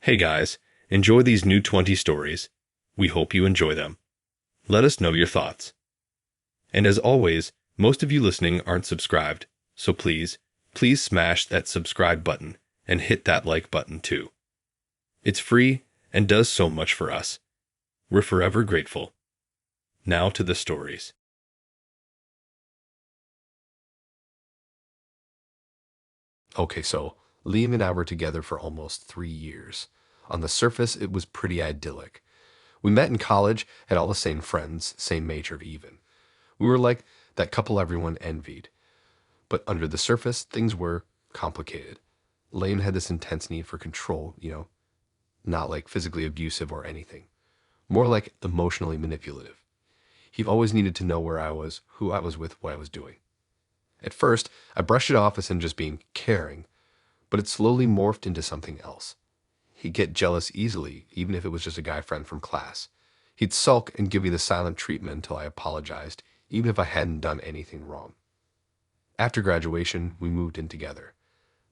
Hey guys, enjoy these new 20 stories. We hope you enjoy them. Let us know your thoughts. And as always, most of you listening aren't subscribed, so please smash that subscribe button and hit that like button too. It's free and does so much for us. We're forever grateful. Now to the stories. Okay, so Liam and I were together for almost 3 years. On the surface, it was pretty idyllic. We met in college, had all the same friends, same major even. We were like that couple everyone envied. But under the surface, things were complicated. Liam had this intense need for control, not like physically abusive or anything, more like emotionally manipulative. He always needed to know where I was, who I was with, what I was doing. At first, I brushed it off as him just being caring, but it slowly morphed into something else. He'd get jealous easily, even if it was just a guy friend from class. He'd sulk and give me the silent treatment until I apologized, even if I hadn't done anything wrong. After graduation, we moved in together.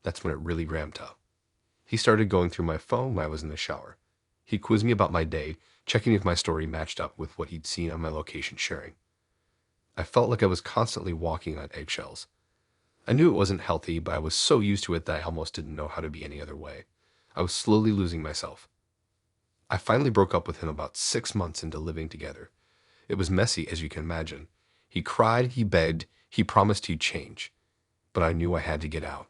That's when it really ramped up. He started going through my phone when I was in the shower. He'd quiz me about my day, checking if my story matched up with what he'd seen on my location sharing. I felt like I was constantly walking on eggshells. I knew it wasn't healthy, but I was so used to it that I almost didn't know how to be any other way. I was slowly losing myself. I finally broke up with him about 6 months into living together. It was messy, as you can imagine. He cried, he begged, he promised he'd change. But I knew I had to get out.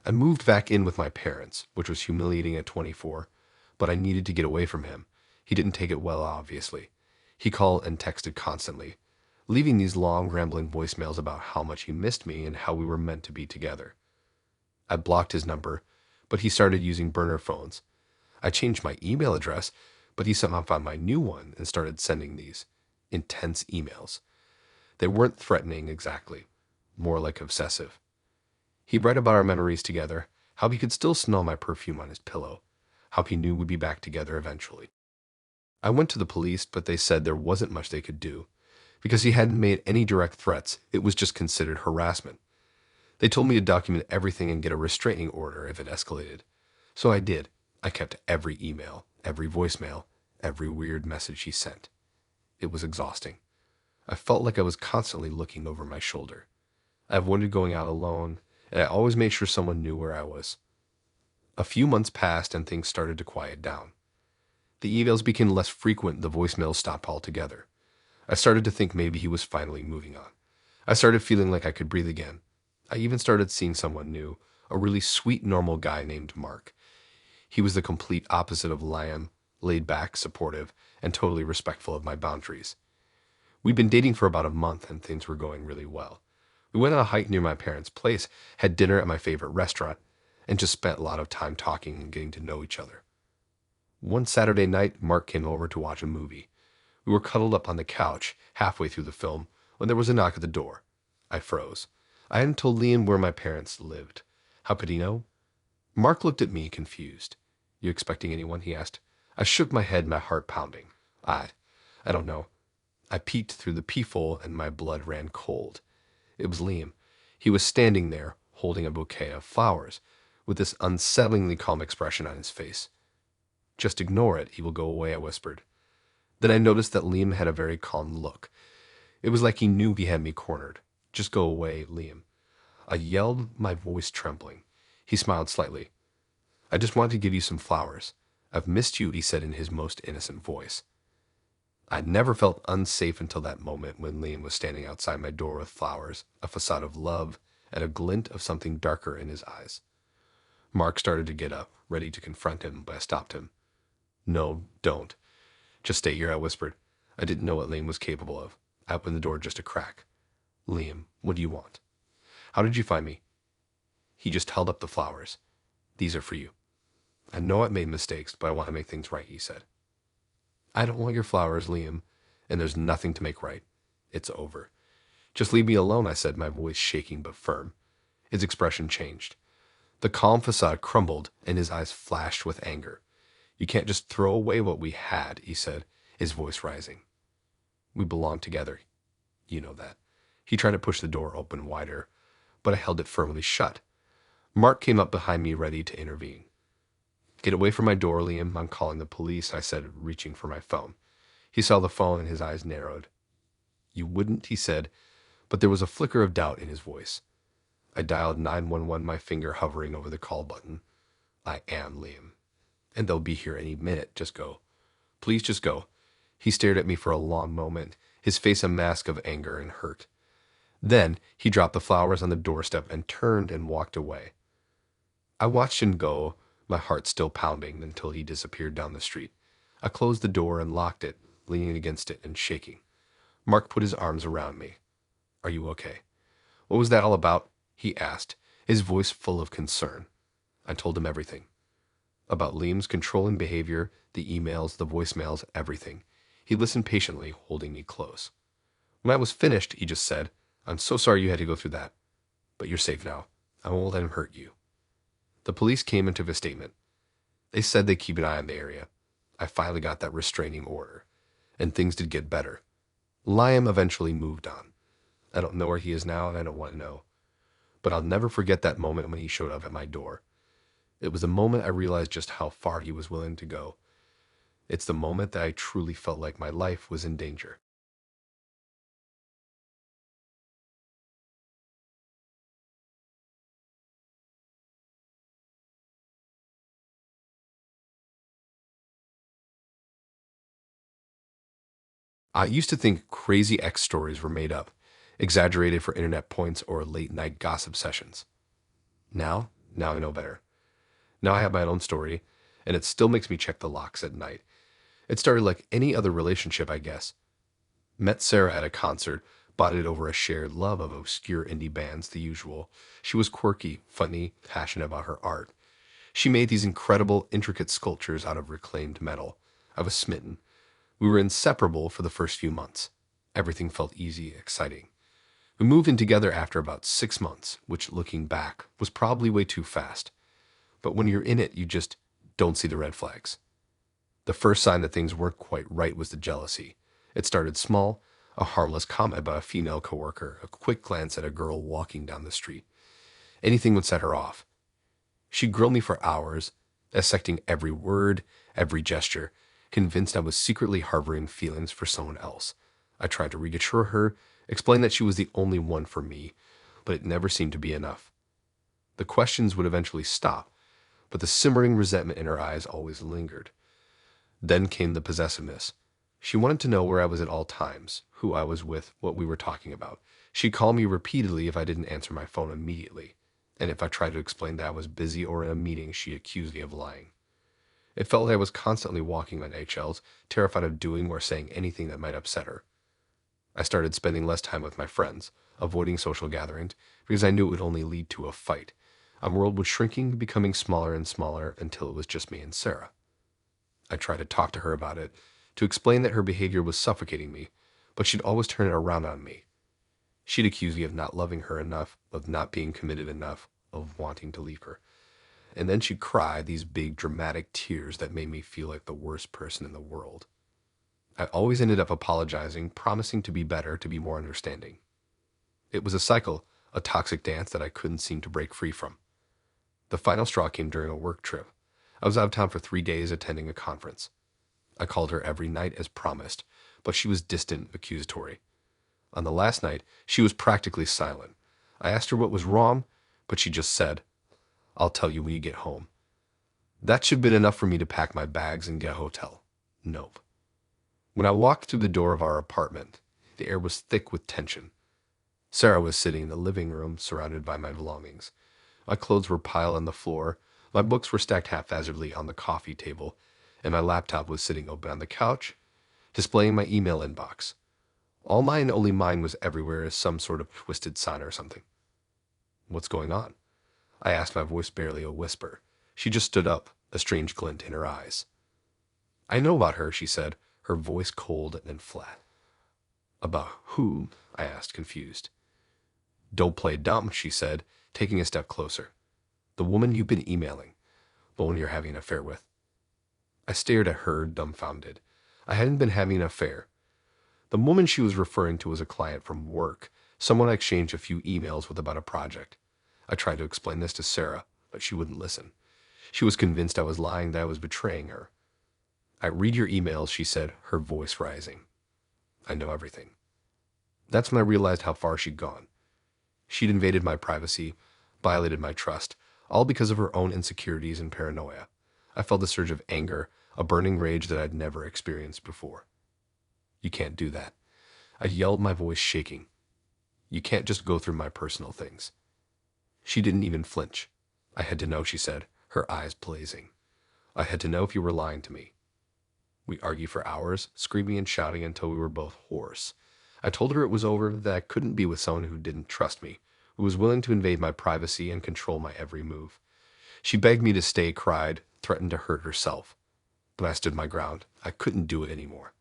I moved back in with my parents, which was humiliating at 24, but I needed to get away from him. He didn't take it well, obviously. He called and texted constantly, leaving these long, rambling voicemails about how much he missed me and how we were meant to be together. I blocked his number, but he started using burner phones. I changed my email address, but he somehow found my new one and started sending these intense emails. They weren't threatening exactly, more like obsessive. He'd write about our memories together, how he could still smell my perfume on his pillow, how he knew we'd be back together eventually. I went to the police, but they said there wasn't much they could do. Because he hadn't made any direct threats, it was just considered harassment. They told me to document everything and get a restraining order if it escalated. So I did. I kept every email, every voicemail, every weird message he sent. It was exhausting. I felt like I was constantly looking over my shoulder. I avoided going out alone, and I always made sure someone knew where I was. A few months passed and things started to quiet down. The emails became less frequent, the voicemails stopped altogether. I started to think maybe he was finally moving on. I started feeling like I could breathe again. I even started seeing someone new, a really sweet, normal guy named Mark. He was the complete opposite of Liam, laid back, supportive, and totally respectful of my boundaries. We'd been dating for about a month and things were going really well. We went on a hike near my parents' place, had dinner at my favorite restaurant, and just spent a lot of time talking and getting to know each other. One Saturday night, Mark came over to watch a movie. We were cuddled up on the couch, halfway through the film, when there was a knock at the door. I froze. I hadn't told Liam where my parents lived. How could he know? Mark looked at me, confused. You expecting anyone? He asked. I shook my head, my heart pounding. I don't know. I peeked through the peephole and my blood ran cold. It was Liam. He was standing there, holding a bouquet of flowers, with this unsettlingly calm expression on his face. Just ignore it, he will go away, I whispered. Then I noticed that Liam had a very calm look. It was like he knew he had me cornered. Just go away, Liam. I yelled, my voice trembling. He smiled slightly. I just wanted to give you some flowers. I've missed you, he said in his most innocent voice. I'd never felt unsafe until that moment when Liam was standing outside my door with flowers, a facade of love, and a glint of something darker in his eyes. Mark started to get up, ready to confront him, but I stopped him. No, don't. Just stay here, I whispered. I didn't know what Liam was capable of. I opened the door just a crack. Liam, what do you want? How did you find me? He just held up the flowers. These are for you. I know I've made mistakes, but I want to make things right, he said. I don't want your flowers, Liam, and there's nothing to make right. It's over. Just leave me alone, I said, my voice shaking but firm. His expression changed. The calm facade crumbled, and his eyes flashed with anger. You can't just throw away what we had, he said, his voice rising. We belong together. You know that. He tried to push the door open wider, but I held it firmly shut. Mark came up behind me ready to intervene. Get away from my door, Liam. I'm calling the police, I said, reaching for my phone. He saw the phone and his eyes narrowed. You wouldn't, he said, but there was a flicker of doubt in his voice. I dialed 911, my finger hovering over the call button. I am Liam. And they'll be here any minute. Just go. Please just go. He stared at me for a long moment, his face a mask of anger and hurt. Then he dropped the flowers on the doorstep and turned and walked away. I watched him go, my heart still pounding, until he disappeared down the street. I closed the door and locked it, leaning against it and shaking. Mark put his arms around me. Are you okay? What was that all about? He asked, his voice full of concern. I told him everything. About Liam's controlling behavior, the emails, the voicemails, everything. He listened patiently, holding me close. When I was finished, he just said, I'm so sorry you had to go through that. But you're safe now. I won't let him hurt you. The police came and took a statement. They said they'd keep an eye on the area. I finally got that restraining order. And things did get better. Liam eventually moved on. I don't know where he is now, and I don't want to know. But I'll never forget that moment when he showed up at my door. It was the moment I realized just how far he was willing to go. It's the moment that I truly felt like my life was in danger. I used to think crazy ex stories were made up, exaggerated for internet points or late-night gossip sessions. Now I know better. Now I have my own story, and it still makes me check the locks at night. It started like any other relationship, I guess. Met Sarah at a concert, bonded over a shared love of obscure indie bands, the usual. She was quirky, funny, passionate about her art. She made these incredible, intricate sculptures out of reclaimed metal. I was smitten. We were inseparable for the first few months. Everything felt easy, exciting. We moved in together after about 6 months, which, looking back, was probably way too fast. But when you're in it, you just don't see the red flags. The first sign that things weren't quite right was the jealousy. It started small, a harmless comment by a female coworker, a quick glance at a girl walking down the street. Anything would set her off. She grilled me for hours, dissecting every word, every gesture, convinced I was secretly harboring feelings for someone else. I tried to reassure her, explain that she was the only one for me, but it never seemed to be enough. The questions would eventually stop, but the simmering resentment in her eyes always lingered. Then came the possessiveness. She wanted to know where I was at all times, who I was with, what we were talking about. She'd call me repeatedly if I didn't answer my phone immediately, and if I tried to explain that I was busy or in a meeting, she accused me of lying. It felt like I was constantly walking on eggshells, terrified of doing or saying anything that might upset her. I started spending less time with my friends, avoiding social gatherings, because I knew it would only lead to a fight. Our world was shrinking, becoming smaller and smaller until it was just me and Sarah. I tried to talk to her about it, to explain that her behavior was suffocating me, but she'd always turn it around on me. She'd accuse me of not loving her enough, of not being committed enough, of wanting to leave her. And then she'd cry these big dramatic tears that made me feel like the worst person in the world. I always ended up apologizing, promising to be better, to be more understanding. It was a cycle, a toxic dance that I couldn't seem to break free from. The final straw came during a work trip. I was out of town for 3 days attending a conference. I called her every night as promised, but she was distant, accusatory. On the last night, she was practically silent. I asked her what was wrong, but she just said, I'll tell you when you get home. That should have been enough for me to pack my bags and get a hotel. Nope. When I walked through the door of our apartment, the air was thick with tension. Sarah was sitting in the living room, surrounded by my belongings. My clothes were piled on the floor, my books were stacked haphazardly on the coffee table, and my laptop was sitting open on the couch, displaying my email inbox. All mine, only mine was everywhere as some sort of twisted sign or something. What's going on? I asked, my voice barely a whisper. She just stood up, a strange glint in her eyes. I know about her, she said, her voice cold and flat. About whom? I asked, confused. Don't play dumb, she said, taking a step closer. The woman you've been emailing, the one you're having an affair with. I stared at her, dumbfounded. I hadn't been having an affair. The woman she was referring to was a client from work, someone I exchanged a few emails with about a project. I tried to explain this to Sarah, but she wouldn't listen. She was convinced I was lying, that I was betraying her. "I read your emails," she said, her voice rising. "I know everything." That's when I realized how far she'd gone. She'd invaded my privacy, violated my trust, all because of her own insecurities and paranoia. I felt a surge of anger, a burning rage that I'd never experienced before. "You can't do that." I yelled, my voice shaking. "You can't just go through my personal things." She didn't even flinch. "I had to know," she said, her eyes blazing. "I had to know if you were lying to me." We argued for hours, screaming and shouting until we were both hoarse. I told her it was over, that I couldn't be with someone who didn't trust me, who was willing to invade my privacy and control my every move. She begged me to stay, cried, threatened to hurt herself. But I stood my ground. I couldn't do it anymore.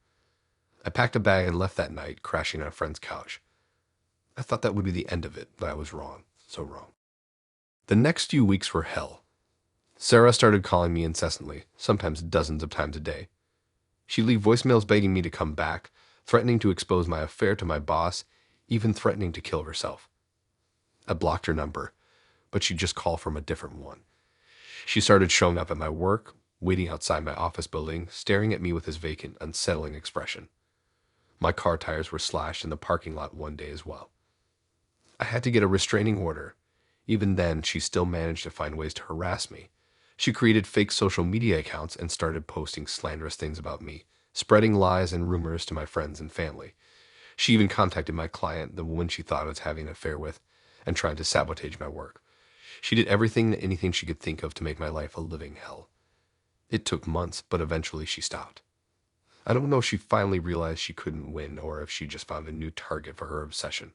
I packed a bag and left that night, crashing on a friend's couch. I thought that would be the end of it, but I was wrong. So wrong. The next few weeks were hell. Sarah started calling me incessantly, sometimes dozens of times a day. She'd leave voicemails begging me to come back, threatening to expose my affair to my boss, even threatening to kill herself. I blocked her number, but she'd just call from a different one. She started showing up at my work, waiting outside my office building, staring at me with this vacant, unsettling expression. My car tires were slashed in the parking lot one day as well. I had to get a restraining order. Even then, she still managed to find ways to harass me. She created fake social media accounts and started posting slanderous things about me, spreading lies and rumors to my friends and family. She even contacted my client, the woman she thought I was having an affair with, and tried to sabotage my work. She did anything she could think of to make my life a living hell. It took months, but eventually she stopped. I don't know if she finally realized she couldn't win or if she just found a new target for her obsession.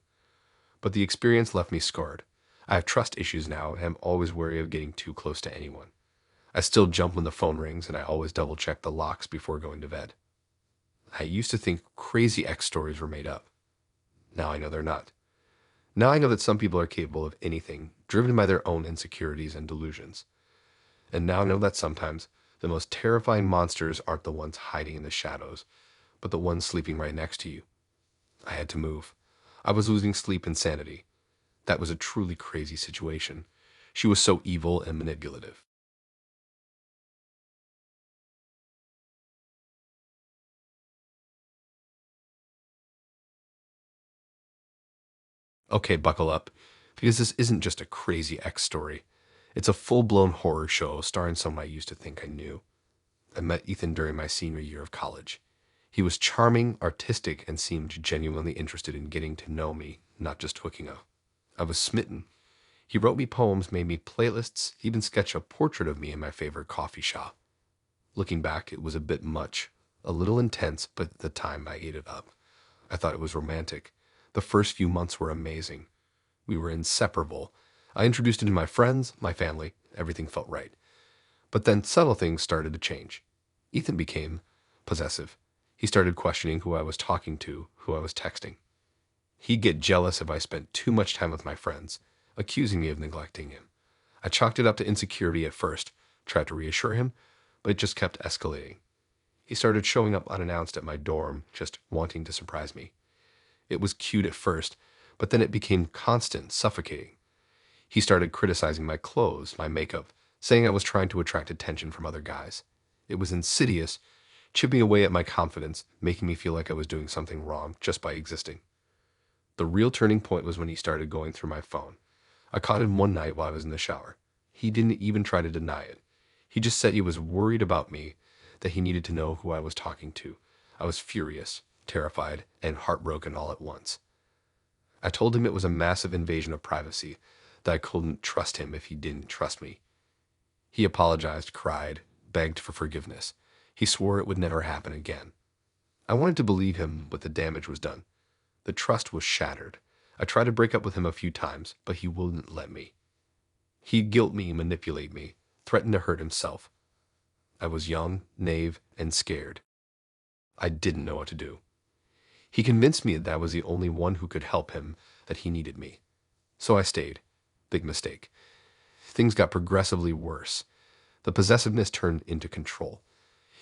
But the experience left me scarred. I have trust issues now and am always wary of getting too close to anyone. I still jump when the phone rings, and I always double-check the locks before going to bed. I used to think crazy ex stories were made up. Now I know they're not. Now I know that some people are capable of anything, driven by their own insecurities and delusions. And now I know that sometimes the most terrifying monsters aren't the ones hiding in the shadows, but the ones sleeping right next to you. I had to move. I was losing sleep and sanity. That was a truly crazy situation. She was so evil and manipulative. Okay, buckle up, because this isn't just a crazy ex story. It's a full-blown horror show starring someone I used to think I knew. I met Ethan during my senior year of college. He was charming, artistic, and seemed genuinely interested in getting to know me, not just hooking up. I was smitten. He wrote me poems, made me playlists, even sketched a portrait of me in my favorite coffee shop. Looking back, it was a bit much, a little intense, but at the time I ate it up. I thought it was romantic. The first few months were amazing. We were inseparable. I introduced him to my friends, my family. Everything felt right. But then subtle things started to change. Ethan became possessive. He started questioning who I was talking to, who I was texting. He'd get jealous if I spent too much time with my friends, accusing me of neglecting him. I chalked it up to insecurity at first, tried to reassure him, but it just kept escalating. He started showing up unannounced at my dorm, just wanting to surprise me. It was cute at first, but then it became constant, suffocating. He started criticizing my clothes, my makeup, saying I was trying to attract attention from other guys. It was insidious, chipping away at my confidence, making me feel like I was doing something wrong just by existing. The real turning point was when he started going through my phone. I caught him one night while I was in the shower. He didn't even try to deny it. He just said he was worried about me, that he needed to know who I was talking to. I was furious, terrified, and heartbroken all at once. I told him it was a massive invasion of privacy, that I couldn't trust him if he didn't trust me. He apologized, cried, begged for forgiveness. He swore it would never happen again. I wanted to believe him, but the damage was done. The trust was shattered. I tried to break up with him a few times, but he wouldn't let me. He'd guilt me, manipulate me, threaten to hurt himself. I was young, naive, and scared. I didn't know what to do. He convinced me that I was the only one who could help him, that he needed me. So I stayed. Big mistake. Things got progressively worse. The possessiveness turned into control.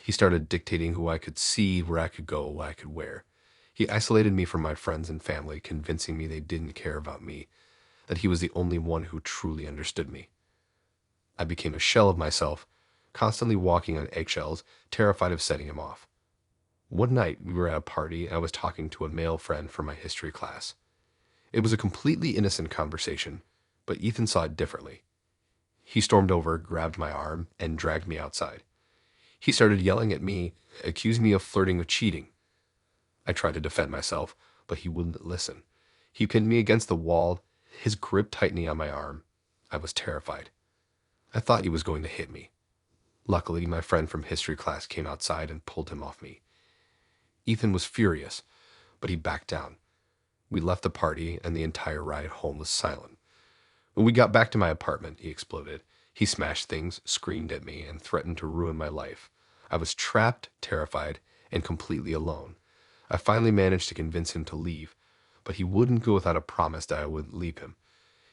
He started dictating who I could see, where I could go, what I could wear. He isolated me from my friends and family, convincing me they didn't care about me, that he was the only one who truly understood me. I became a shell of myself, constantly walking on eggshells, terrified of setting him off. One night, we were at a party and I was talking to a male friend from my history class. It was a completely innocent conversation, but Ethan saw it differently. He stormed over, grabbed my arm, and dragged me outside. He started yelling at me, accusing me of flirting with cheating. I tried to defend myself, but he wouldn't listen. He pinned me against the wall, his grip tightening on my arm. I was terrified. I thought he was going to hit me. Luckily, my friend from history class came outside and pulled him off me. Ethan was furious, but he backed down. We left the party, and the entire ride home was silent. When we got back to my apartment, he exploded. He smashed things, screamed at me, and threatened to ruin my life. I was trapped, terrified, and completely alone. I finally managed to convince him to leave, but he wouldn't go without a promise that I wouldn't leave him.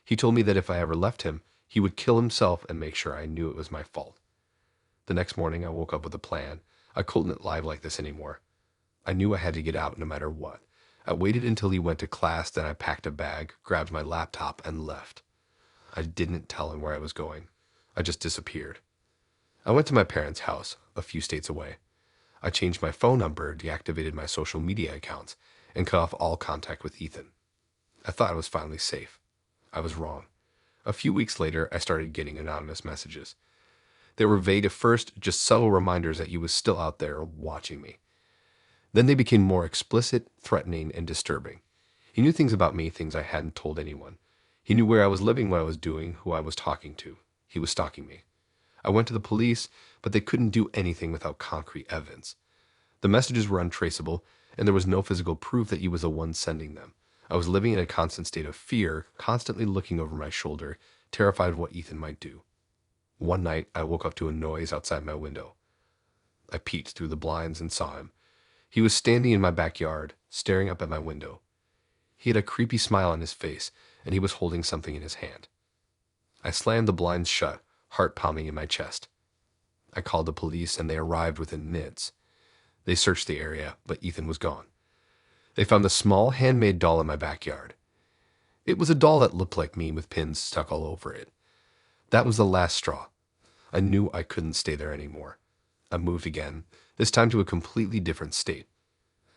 He told me that if I ever left him, he would kill himself and make sure I knew it was my fault. The next morning, I woke up with a plan. I couldn't live like this anymore. I knew I had to get out no matter what. I waited until he went to class, then I packed a bag, grabbed my laptop, and left. I didn't tell him where I was going. I just disappeared. I went to my parents' house, a few states away. I changed my phone number, deactivated my social media accounts, and cut off all contact with Ethan. I thought I was finally safe. I was wrong. A few weeks later, I started getting anonymous messages. They were vague at first, just subtle reminders that he was still out there watching me. Then they became more explicit, threatening, and disturbing. He knew things about me, things I hadn't told anyone. He knew where I was living, what I was doing, who I was talking to. He was stalking me. I went to the police, but they couldn't do anything without concrete evidence. The messages were untraceable, and there was no physical proof that he was the one sending them. I was living in a constant state of fear, constantly looking over my shoulder, terrified of what Ethan might do. One night, I woke up to a noise outside my window. I peeked through the blinds and saw him. He was standing in my backyard, staring up at my window. He had a creepy smile on his face, and he was holding something in his hand. I slammed the blinds shut, heart pounding in my chest. I called the police, and they arrived within minutes. They searched the area, but Ethan was gone. They found a small handmade doll in my backyard. It was a doll that looked like me with pins stuck all over it. That was the last straw. I knew I couldn't stay there anymore. I moved again, this time to a completely different state.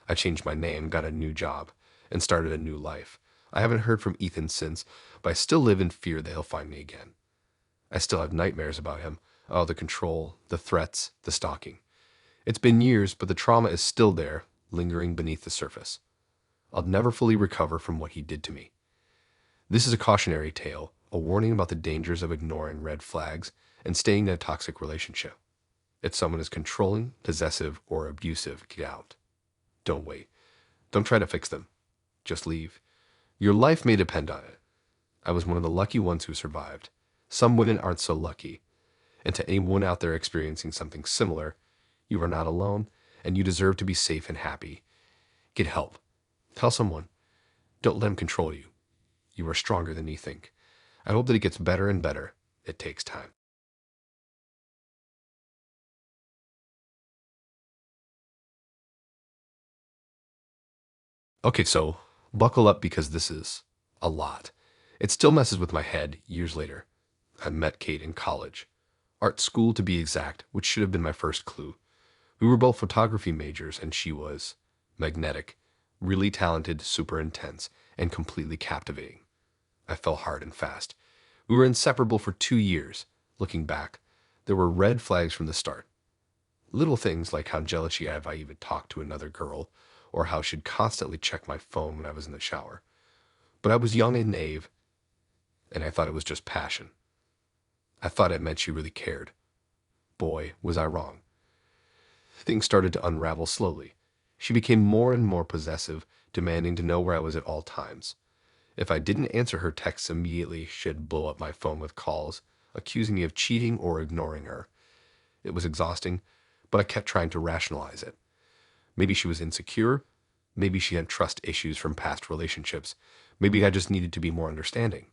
I changed my name, got a new job, and started a new life. I haven't heard from Ethan since, but I still live in fear that he'll find me again. I still have nightmares about him. Oh, the control, the threats, the stalking. It's been years, but the trauma is still there, lingering beneath the surface. I'll never fully recover from what he did to me. This is a cautionary tale, a warning about the dangers of ignoring red flags and staying in a toxic relationship. If someone is controlling, possessive, or abusive, get out. Don't wait. Don't try to fix them. Just leave. Your life may depend on it. I was one of the lucky ones who survived. Some women aren't so lucky. And to anyone out there experiencing something similar, you are not alone, and you deserve to be safe and happy. Get help. Tell someone. Don't let him control you. You are stronger than you think. I hope that it gets better and better. It takes time. Okay, so buckle up because this is a lot. It still messes with my head years later. I met Kate in college. Art school to be exact, which should have been my first clue. We were both photography majors, and she was magnetic, really talented, super intense, and completely captivating. I fell hard and fast. We were inseparable for 2 years. Looking back, there were red flags from the start. Little things like how jealous she had if I even talked to another girl, or how she'd constantly check my phone when I was in the shower. But I was young and naive, and I thought it was just passion. I thought it meant she really cared. Boy, was I wrong. Things started to unravel slowly. She became more and more possessive, demanding to know where I was at all times. If I didn't answer her texts immediately, she'd blow up my phone with calls, accusing me of cheating or ignoring her. It was exhausting, but I kept trying to rationalize it. Maybe she was insecure. Maybe she had trust issues from past relationships. Maybe I just needed to be more understanding.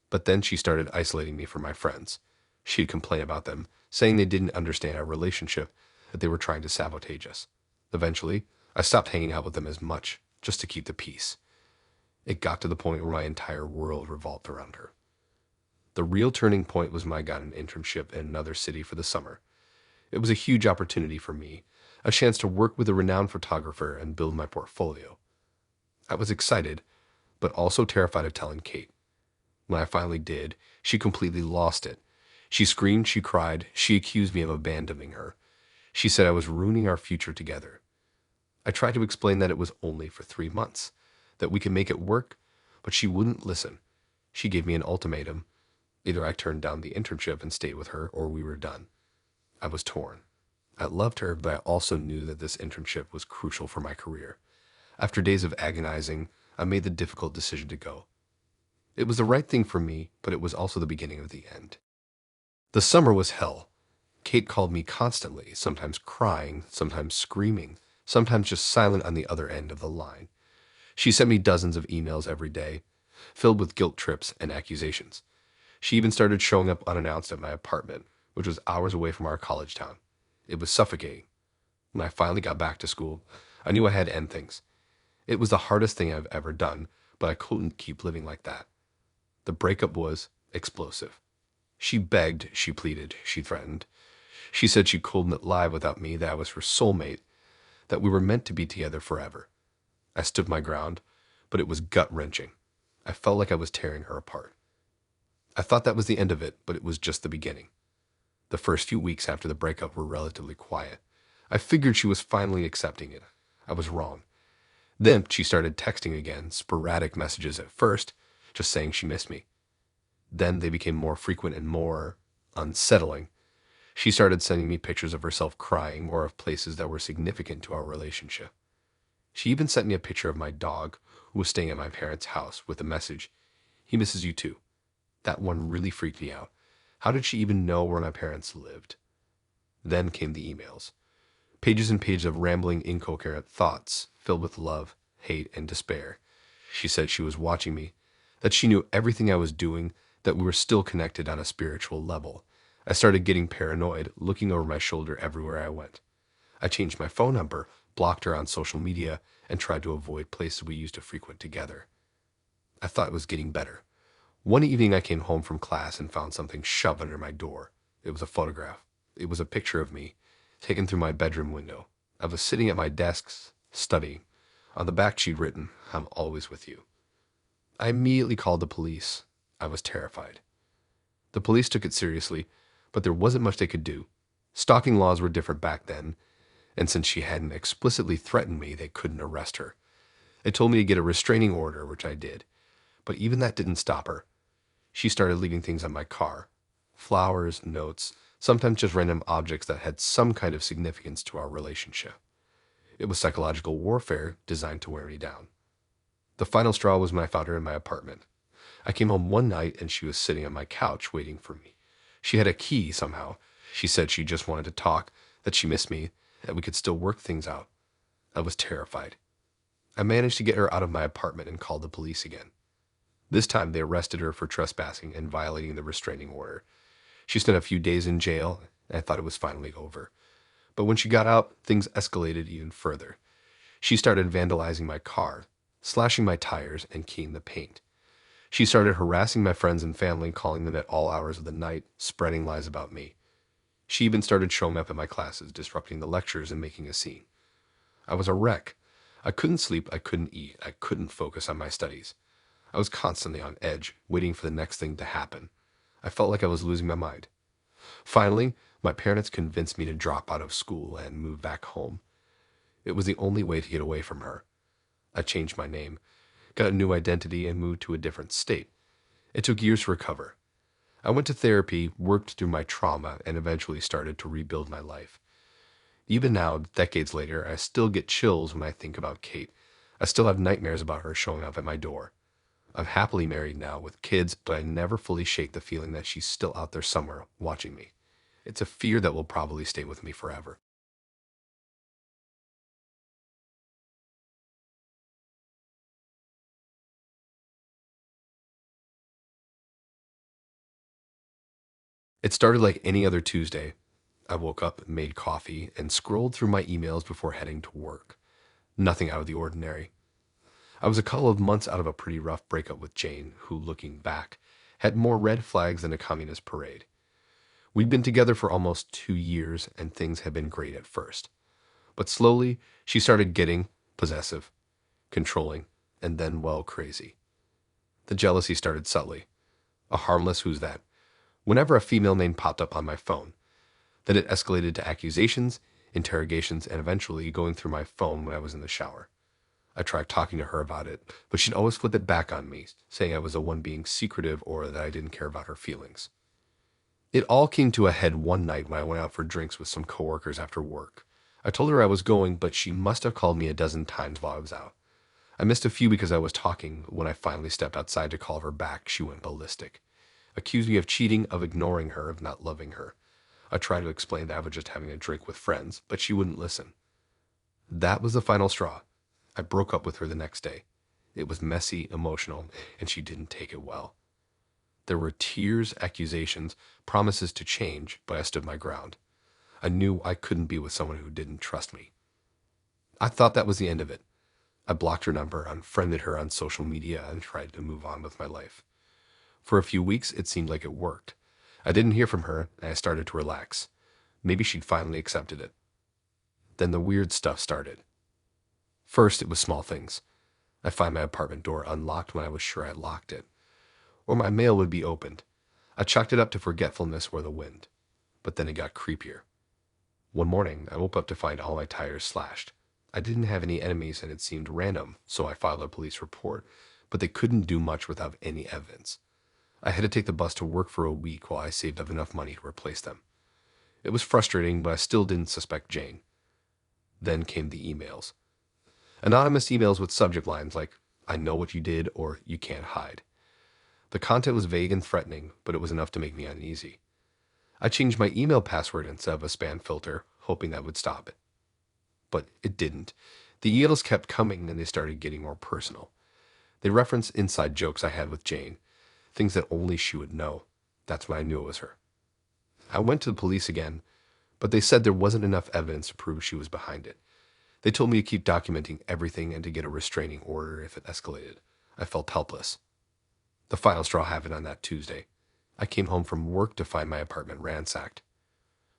But then she started isolating me from my friends. She'd complain about them, saying they didn't understand our relationship, that they were trying to sabotage us. Eventually, I stopped hanging out with them as much, just to keep the peace. It got to the point where my entire world revolved around her. The real turning point was when I got an internship in another city for the summer. It was a huge opportunity for me, a chance to work with a renowned photographer and build my portfolio. I was excited, but also terrified of telling Kate. When I finally did, she completely lost it. She screamed, she cried, she accused me of abandoning her. She said I was ruining our future together. I tried to explain that it was only for 3 months, that we could make it work, but she wouldn't listen. She gave me an ultimatum. Either I turned down the internship and stayed with her, or we were done. I was torn. I loved her, but I also knew that this internship was crucial for my career. After days of agonizing, I made the difficult decision to go. It was the right thing for me, but it was also the beginning of the end. The summer was hell. Kate called me constantly, sometimes crying, sometimes screaming, sometimes just silent on the other end of the line. She sent me dozens of emails every day, filled with guilt trips and accusations. She even started showing up unannounced at my apartment, which was hours away from our college town. It was suffocating. When I finally got back to school, I knew I had to end things. It was the hardest thing I've ever done, but I couldn't keep living like that. The breakup was explosive. She begged, she pleaded, she threatened. She said she couldn't live without me, that I was her soulmate, that we were meant to be together forever. I stood my ground, but it was gut-wrenching. I felt like I was tearing her apart. I thought that was the end of it, but it was just the beginning. The first few weeks after the breakup were relatively quiet. I figured she was finally accepting it. I was wrong. Then she started texting again, sporadic messages at first, just saying she missed me. Then they became more frequent and more unsettling. She started sending me pictures of herself crying or of places that were significant to our relationship. She even sent me a picture of my dog, who was staying at my parents' house, with a message, "He misses you too." That one really freaked me out. How did she even know where my parents lived? Then came the emails. Pages and pages of rambling, incoherent thoughts, filled with love, hate, and despair. She said she was watching me, that she knew everything I was doing, that we were still connected on a spiritual level. I started getting paranoid, looking over my shoulder everywhere I went. I changed my phone number, blocked her on social media, and tried to avoid places we used to frequent together. I thought it was getting better. One evening I came home from class and found something shoved under my door. It was a photograph. It was a picture of me, taken through my bedroom window. I was sitting at my desk, studying. On the back she'd written, "I'm always with you." I immediately called the police. I was terrified. The police took it seriously, but there wasn't much they could do. Stalking laws were different back then, and since she hadn't explicitly threatened me, they couldn't arrest her. They told me to get a restraining order, which I did. But even that didn't stop her. She started leaving things on my car. Flowers, notes, sometimes just random objects that had some kind of significance to our relationship. It was psychological warfare designed to wear me down. The final straw was when I found her in my apartment. I came home one night and she was sitting on my couch waiting for me. She had a key somehow. She said she just wanted to talk, that she missed me, that we could still work things out. I was terrified. I managed to get her out of my apartment and called the police again. This time they arrested her for trespassing and violating the restraining order. She spent a few days in jail, and I thought it was finally over. But when she got out, things escalated even further. She started vandalizing my car, slashing my tires, and keying the paint. She started harassing my friends and family, calling them at all hours of the night, spreading lies about me. She even started showing up at my classes, disrupting the lectures and making a scene. I was a wreck. I couldn't sleep, I couldn't eat, I couldn't focus on my studies. I was constantly on edge, waiting for the next thing to happen. I felt like I was losing my mind. Finally, my parents convinced me to drop out of school and move back home. It was the only way to get away from her. I changed my name, got a new identity, and moved to a different state. It took years to recover. I went to therapy, worked through my trauma, and eventually started to rebuild my life. Even now, decades later, I still get chills when I think about Kate. I still have nightmares about her showing up at my door. I'm happily married now with kids, but I never fully shake the feeling that she's still out there somewhere watching me. It's a fear that will probably stay with me forever. It started like any other Tuesday. I woke up, made coffee, and scrolled through my emails before heading to work. Nothing out of the ordinary. I was a couple of months out of a pretty rough breakup with Jane, who, looking back, had more red flags than a communist parade. We'd been together for almost 2 years, and things had been great at first. But slowly, she started getting possessive, controlling, and then, well, crazy. The jealousy started subtly. A harmless "who's that?" whenever a female name popped up on my phone. Then it escalated to accusations, interrogations, and eventually going through my phone when I was in the shower. I tried talking to her about it, but she'd always flip it back on me, saying I was the one being secretive or that I didn't care about her feelings. It all came to a head one night when I went out for drinks with some coworkers after work. I told her I was going, but she must have called me a dozen times while I was out. I missed a few because I was talking. When I finally stepped outside to call her back, she went ballistic. Accused me of cheating, of ignoring her, of not loving her. I tried to explain that I was just having a drink with friends, but she wouldn't listen. That was the final straw. I broke up with her the next day. It was messy, emotional, and she didn't take it well. There were tears, accusations, promises to change, but I stood my ground. I knew I couldn't be with someone who didn't trust me. I thought that was the end of it. I blocked her number, unfriended her on social media, and tried to move on with my life. For a few weeks, it seemed like it worked. I didn't hear from her, and I started to relax. Maybe she'd finally accepted it. Then the weird stuff started. First, it was small things. I'd find my apartment door unlocked when I was sure I'd locked it. Or my mail would be opened. I chalked it up to forgetfulness or the wind. But then it got creepier. One morning, I woke up to find all my tires slashed. I didn't have any enemies and it seemed random, so I filed a police report, but they couldn't do much without any evidence. I had to take the bus to work for a week while I saved up enough money to replace them. It was frustrating, but I still didn't suspect Jane. Then came the emails. Anonymous emails with subject lines like, "I know what you did," or "You can't hide." The content was vague and threatening, but it was enough to make me uneasy. I changed my email password instead of a spam filter, hoping that would stop it. But it didn't. The emails kept coming and they started getting more personal. They referenced inside jokes I had with Jane, things that only she would know. That's when I knew it was her. I went to the police again, but they said there wasn't enough evidence to prove she was behind it. They told me to keep documenting everything and to get a restraining order if it escalated. I felt helpless. The final straw happened on that Tuesday. I came home from work to find my apartment ransacked.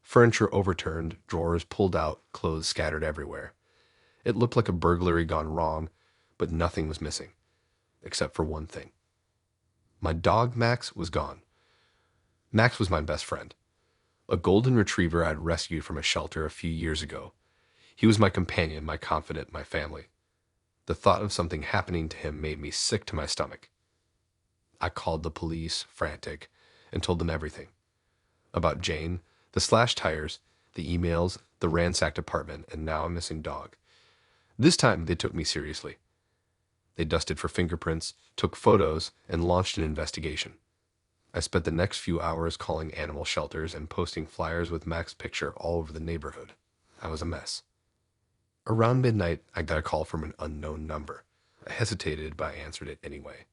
Furniture overturned, drawers pulled out, clothes scattered everywhere. It looked like a burglary gone wrong, but nothing was missing, except for one thing. My dog, Max, was gone. Max was my best friend, a golden retriever I'd rescued from a shelter a few years ago. He was my companion, my confidant, my family. The thought of something happening to him made me sick to my stomach. I called the police, frantic, and told them everything. About Jane, the slashed tires, the emails, the ransacked apartment, and now a missing dog. This time they took me seriously. They dusted for fingerprints, took photos, and launched an investigation. I spent the next few hours calling animal shelters and posting flyers with Max's picture all over the neighborhood. I was a mess. Around midnight, I got a call from an unknown number. I hesitated, but I answered it anyway.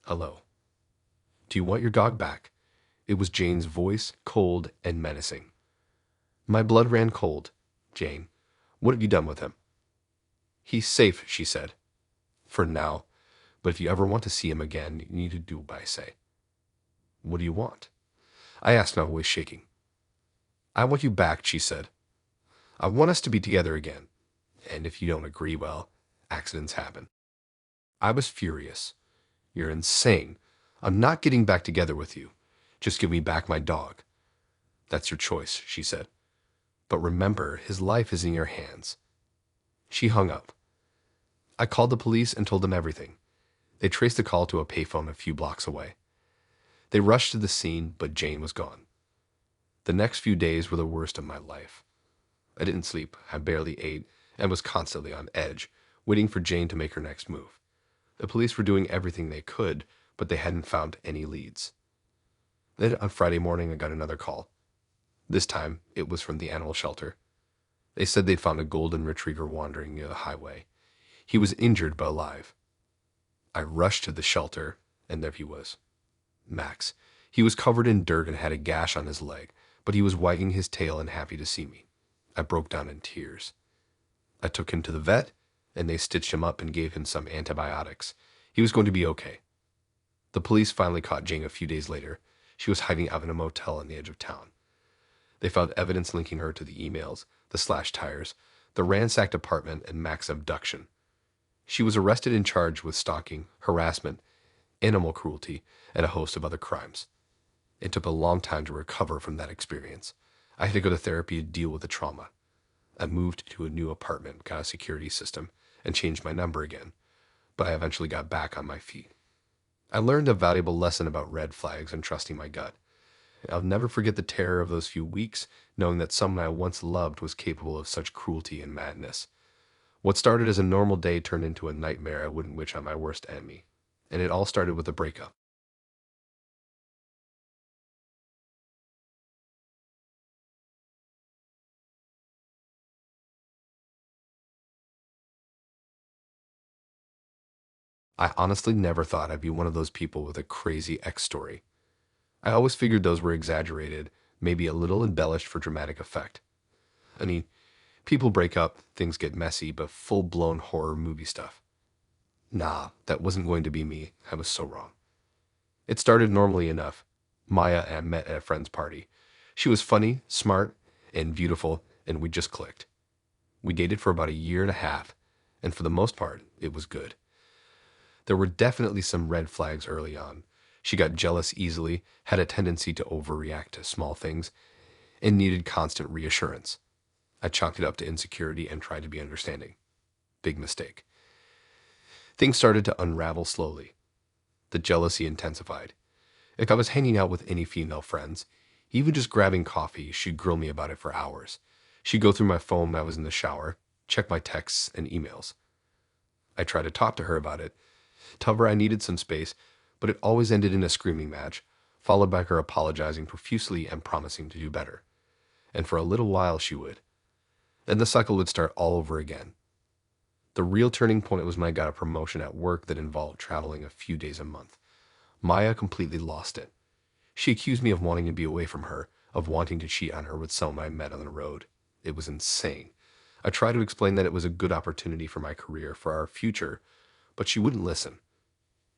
"Hello. Do you want your dog back?" It was Jane's voice, cold and menacing. My blood ran cold. "Jane, what have you done with him?" "He's safe," she said. "For now. But if you ever want to see him again, you need to do what I say." "What do you want?" I asked, my voice shaking. "I want you back," she said. "I want us to be together again. And if you don't agree, well, accidents happen." I was furious. "You're insane. I'm not getting back together with you. Just give me back my dog." "That's your choice," she said. "But remember, his life is in your hands." She hung up. I called the police and told them everything. They traced the call to a payphone a few blocks away. They rushed to the scene, but Jane was gone. The next few days were the worst of my life. I didn't sleep, I barely ate, and was constantly on edge, waiting for Jane to make her next move. The police were doing everything they could, but they hadn't found any leads. Then on Friday morning, I got another call. This time, it was from the animal shelter. They said they'd found a golden retriever wandering near the highway. He was injured but alive. I rushed to the shelter, and there he was. Max. He was covered in dirt and had a gash on his leg, but he was wagging his tail and happy to see me. I broke down in tears. I took him to the vet, and they stitched him up and gave him some antibiotics. He was going to be okay. The police finally caught Jing a few days later. She was hiding out in a motel on the edge of town. They found evidence linking her to the emails, the slashed tires, the ransacked apartment, and Mac's abduction. She was arrested and charged with stalking, harassment, animal cruelty, and a host of other crimes. It took a long time to recover from that experience. I had to go to therapy to deal with the trauma. I moved to a new apartment, got a security system, and changed my number again, but I eventually got back on my feet. I learned a valuable lesson about red flags and trusting my gut. I'll never forget the terror of those few weeks, knowing that someone I once loved was capable of such cruelty and madness. What started as a normal day turned into a nightmare I wouldn't wish on my worst enemy. And it all started with a breakup. I honestly never thought I'd be one of those people with a crazy ex story. I always figured those were exaggerated, maybe a little embellished for dramatic effect. I mean, people break up, things get messy, but full-blown horror movie stuff. Nah, that wasn't going to be me. I was so wrong. It started normally enough. Maya and I met at a friend's party. She was funny, smart, and beautiful, and we just clicked. We dated for about a year and a half, and for the most part, it was good. There were definitely some red flags early on. She got jealous easily, had a tendency to overreact to small things, and needed constant reassurance. I chalked it up to insecurity and tried to be understanding. Big mistake. Things started to unravel slowly. The jealousy intensified. If I was hanging out with any female friends, even just grabbing coffee, she'd grill me about it for hours. She'd go through my phone when I was in the shower, check my texts and emails. I tried to talk to her about it, tell her I needed some space, but it always ended in a screaming match, followed by her apologizing profusely and promising to do better. And for a little while she would. Then the cycle would start all over again. The real turning point was when I got a promotion at work that involved traveling a few days a month. Maya completely lost it. She accused me of wanting to be away from her, of wanting to cheat on her with someone I met on the road. It was insane. I tried to explain that it was a good opportunity for my career, for our future, but she wouldn't listen.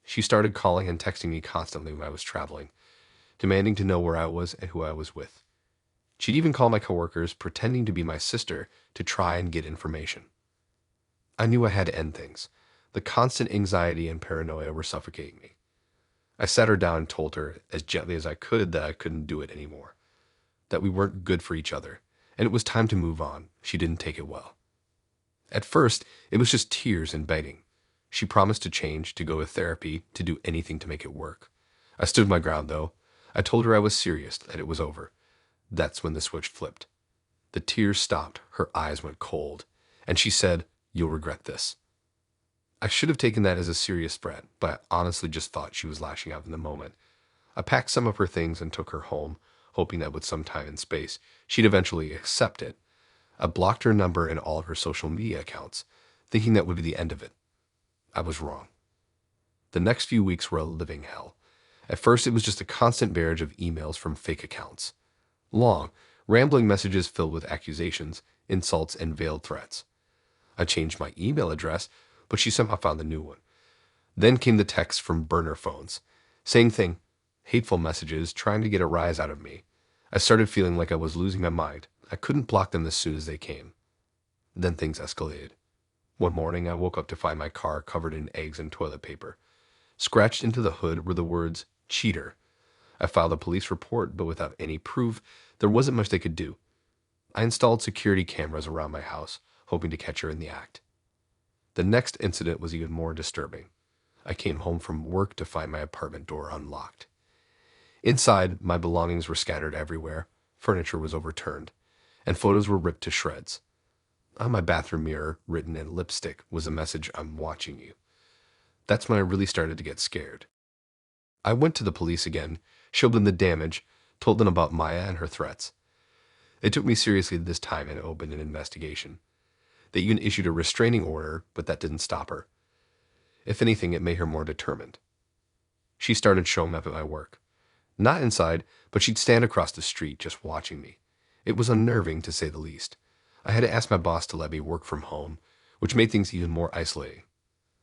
She started calling and texting me constantly when I was traveling, demanding to know where I was and who I was with. She'd even call my coworkers, pretending to be my sister, to try and get information. I knew I had to end things. The constant anxiety and paranoia were suffocating me. I sat her down and told her, as gently as I could, that I couldn't do it anymore, that we weren't good for each other, and it was time to move on. She didn't take it well. At first, it was just tears and begging. She promised to change, to go to therapy, to do anything to make it work. I stood my ground, though. I told her I was serious, that it was over. That's when the switch flipped. The tears stopped, her eyes went cold, and she said, "You'll regret this." I should have taken that as a serious threat, but I honestly just thought she was lashing out in the moment. I packed some of her things and took her home, hoping that with some time and space, she'd eventually accept it. I blocked her number and all of her social media accounts, thinking that would be the end of it. I was wrong. The next few weeks were a living hell. At first, it was just a constant barrage of emails from fake accounts. Long, rambling messages filled with accusations, insults, and veiled threats. I changed my email address, but she somehow found the new one. Then came the texts from burner phones, saying hateful messages, trying to get a rise out of me. I started feeling like I was losing my mind. I couldn't block them as soon as they came. Then things escalated. One morning, I woke up to find my car covered in eggs and toilet paper. Scratched into the hood were the words, "cheater." I filed a police report, but without any proof, there wasn't much they could do. I installed security cameras around my house, hoping to catch her in the act. The next incident was even more disturbing. I came home from work to find my apartment door unlocked. Inside, my belongings were scattered everywhere, furniture was overturned, and photos were ripped to shreds. On my bathroom mirror, written in lipstick, was a message, "I'm watching you." That's when I really started to get scared. I went to the police again, showed them the damage, told them about Maya and her threats. They took me seriously this time and opened an investigation. They even issued a restraining order, but that didn't stop her. If anything, it made her more determined. She started showing up at my work. Not inside, but she'd stand across the street just watching me. It was unnerving, to say the least. I had to ask my boss to let me work from home, which made things even more isolating.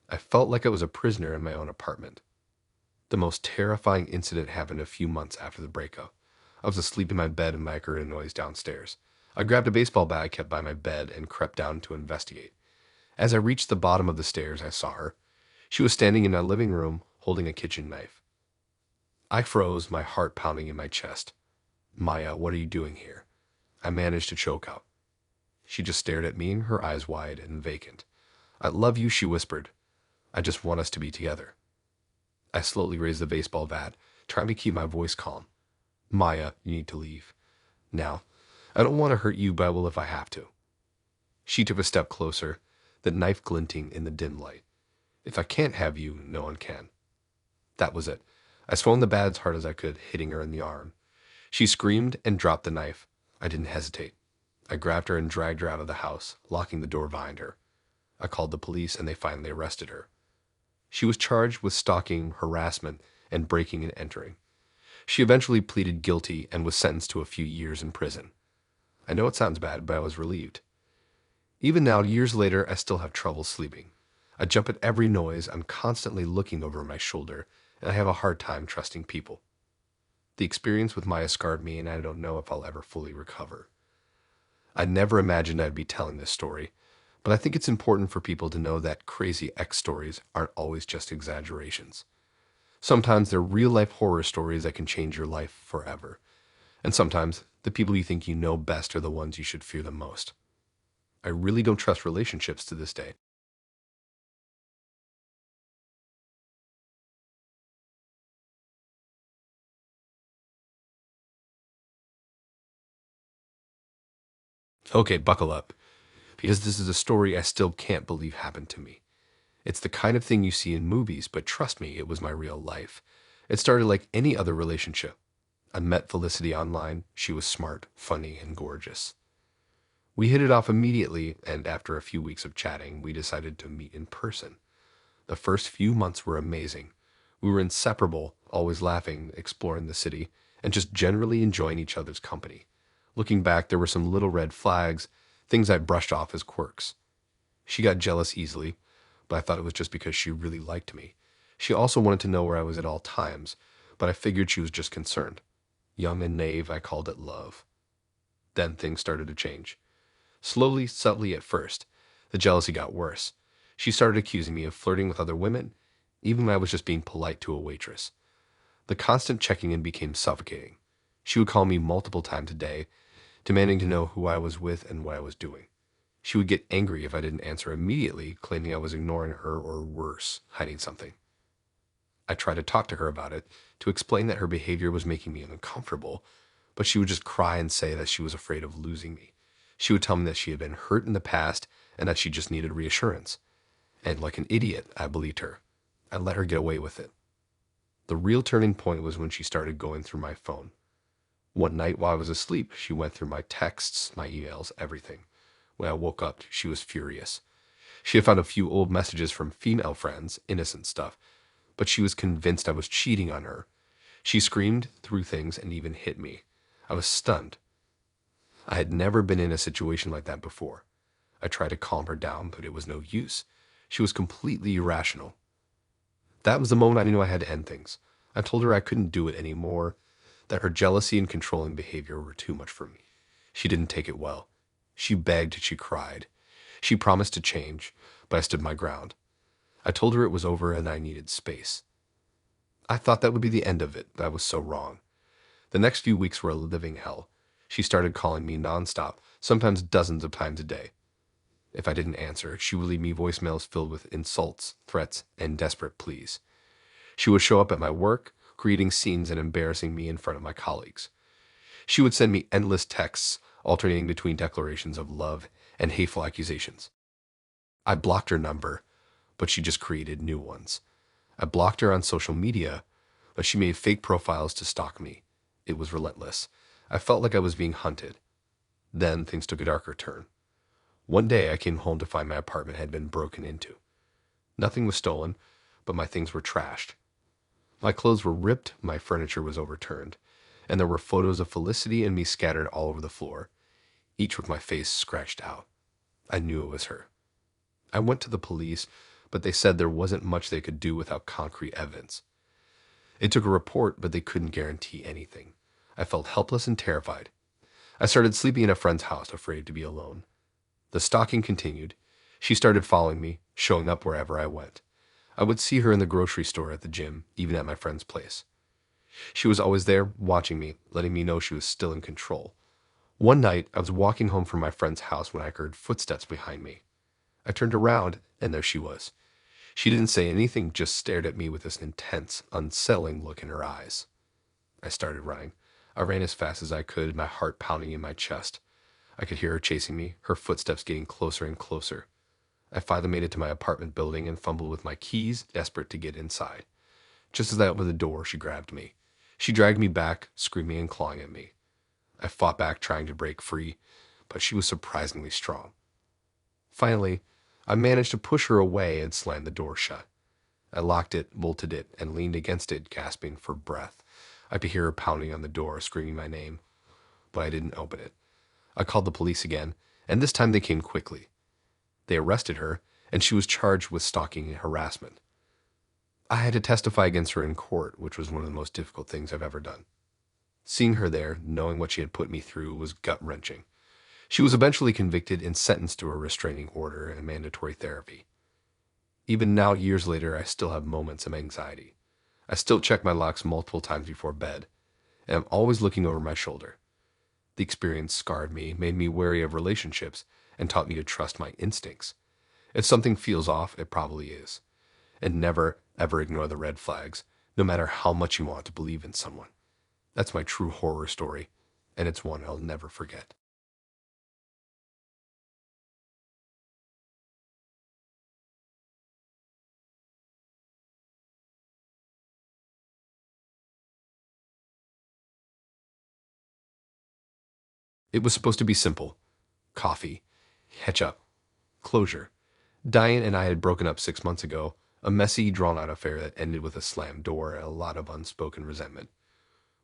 I felt like I was a prisoner in my own apartment. The most terrifying incident happened a few months after the breakup. I was asleep in my bed and I heard a noise downstairs. I grabbed a baseball bat I kept by my bed and crept down to investigate. As I reached the bottom of the stairs, I saw her. She was standing in my living room, holding a kitchen knife. I froze, my heart pounding in my chest. Maya, what are you doing here? I managed to choke out. She just stared at me, her eyes wide and vacant. I love you, she whispered. I just want us to be together. I slowly raised the baseball bat, trying to keep my voice calm. Maya, you need to leave. Now, I don't want to hurt you, but I will if I have to. She took a step closer, the knife glinting in the dim light. If I can't have you, no one can. That was it. I swung the bat as hard as I could, hitting her in the arm. She screamed and dropped the knife. I didn't hesitate. I grabbed her and dragged her out of the house, locking the door behind her. I called the police and they finally arrested her. She was charged with stalking, harassment, and breaking and entering. She eventually pleaded guilty and was sentenced to a few years in prison. I know it sounds bad, but I was relieved. Even now, years later, I still have trouble sleeping. I jump at every noise, I'm constantly looking over my shoulder, and I have a hard time trusting people. The experience with Maya scarred me, and I don't know if I'll ever fully recover. I never imagined I'd be telling this story, but I think it's important for people to know that crazy X stories aren't always just exaggerations. Sometimes they're real-life horror stories that can change your life forever. And sometimes the people you think you know best are the ones you should fear the most. I really don't trust relationships to this day. Okay, buckle up, because this is a story I still can't believe happened to me. It's the kind of thing you see in movies, but trust me, it was my real life. It started like any other relationship. I met Felicity online. She was smart, funny, and gorgeous. We hit it off immediately, and after a few weeks of chatting, we decided to meet in person. The first few months were amazing. We were inseparable, always laughing, exploring the city, and just generally enjoying each other's company. Looking back, there were some little red flags, things I brushed off as quirks. She got jealous easily, but I thought it was just because she really liked me. She also wanted to know where I was at all times, but I figured she was just concerned. Young and naive, I called it love. Then things started to change. Slowly, subtly at first, the jealousy got worse. She started accusing me of flirting with other women, even when I was just being polite to a waitress. The constant checking in became suffocating. She would call me multiple times a day, demanding to know who I was with and what I was doing. She would get angry if I didn't answer immediately, claiming I was ignoring her or worse, hiding something. I tried to talk to her about it, to explain that her behavior was making me uncomfortable, but she would just cry and say that she was afraid of losing me. She would tell me that she had been hurt in the past and that she just needed reassurance. And like an idiot, I believed her. I let her get away with it. The real turning point was when she started going through my phone. One night while I was asleep, she went through my texts, my emails, everything. When I woke up, she was furious. She had found a few old messages from female friends, innocent stuff, but she was convinced I was cheating on her. She screamed through things and even hit me. I was stunned. I had never been in a situation like that before. I tried to calm her down, but it was no use. She was completely irrational. That was the moment I knew I had to end things. I told her I couldn't do it anymore, that her jealousy and controlling behavior were too much for me. She didn't take it well. She begged, she cried. She promised to change, but I stood my ground. I told her it was over and I needed space. I thought that would be the end of it, but I was so wrong. The next few weeks were a living hell. She started calling me nonstop, sometimes dozens of times a day. If I didn't answer, she would leave me voicemails filled with insults, threats, and desperate pleas. She would show up at my work, creating scenes and embarrassing me in front of my colleagues. She would send me endless texts, alternating between declarations of love and hateful accusations. I blocked her number, but she just created new ones. I blocked her on social media, but she made fake profiles to stalk me. It was relentless. I felt like I was being hunted. Then things took a darker turn. One day I came home to find my apartment had been broken into. Nothing was stolen, but my things were trashed. My clothes were ripped, my furniture was overturned, and there were photos of Felicity and me scattered all over the floor, each with my face scratched out. I knew it was her. I went to the police, but they said there wasn't much they could do without concrete evidence. It took a report, but they couldn't guarantee anything. I felt helpless and terrified. I started sleeping in a friend's house, afraid to be alone. The stalking continued. She started following me, showing up wherever I went. I would see her in the grocery store, at the gym, even at my friend's place. She was always there, watching me, letting me know she was still in control. One night, I was walking home from my friend's house when I heard footsteps behind me. I turned around, and there she was. She didn't say anything, just stared at me with this intense, unsettling look in her eyes. I started running. I ran as fast as I could, my heart pounding in my chest. I could hear her chasing me, her footsteps getting closer and closer. I finally made it to my apartment building and fumbled with my keys, desperate to get inside. Just as I opened the door, she grabbed me. She dragged me back, screaming and clawing at me. I fought back, trying to break free, but she was surprisingly strong. Finally, I managed to push her away and slam the door shut. I locked it, bolted it, and leaned against it, gasping for breath. I could hear her pounding on the door, screaming my name, but I didn't open it. I called the police again, and this time they came quickly. They arrested her, and she was charged with stalking and harassment. I had to testify against her in court, which was one of the most difficult things I've ever done. Seeing her there, knowing what she had put me through, was gut-wrenching. She was eventually convicted and sentenced to a restraining order and mandatory therapy. Even now, years later, I still have moments of anxiety. I still check my locks multiple times before bed, and I'm always looking over my shoulder. The experience scarred me, made me wary of relationships, and taught me to trust my instincts. If something feels off, it probably is. And never, ever ignore the red flags, no matter how much you want to believe in someone. That's my true horror story, and it's one I'll never forget. It was supposed to be simple. Coffee, ketchup, closure. Diane and I had broken up 6 months ago, a messy, drawn-out affair that ended with a slammed door and a lot of unspoken resentment.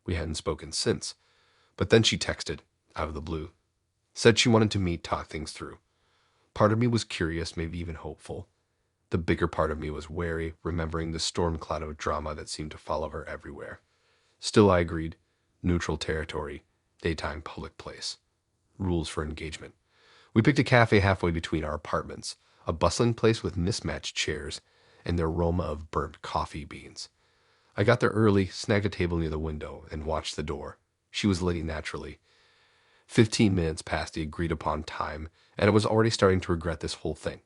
We hadn't spoken since, but then she texted, out of the blue. Said she wanted to meet, talk things through. Part of me was curious, maybe even hopeful. The bigger part of me was wary, remembering the storm cloud of drama that seemed to follow her everywhere. Still, I agreed. Neutral territory, daytime public place. Rules for engagement. We picked a cafe halfway between our apartments, a bustling place with mismatched chairs and the aroma of burnt coffee beans. I got there early, snagged a table near the window, and watched the door. She was late naturally. 15 minutes past the agreed-upon time, and I was already starting to regret this whole thing.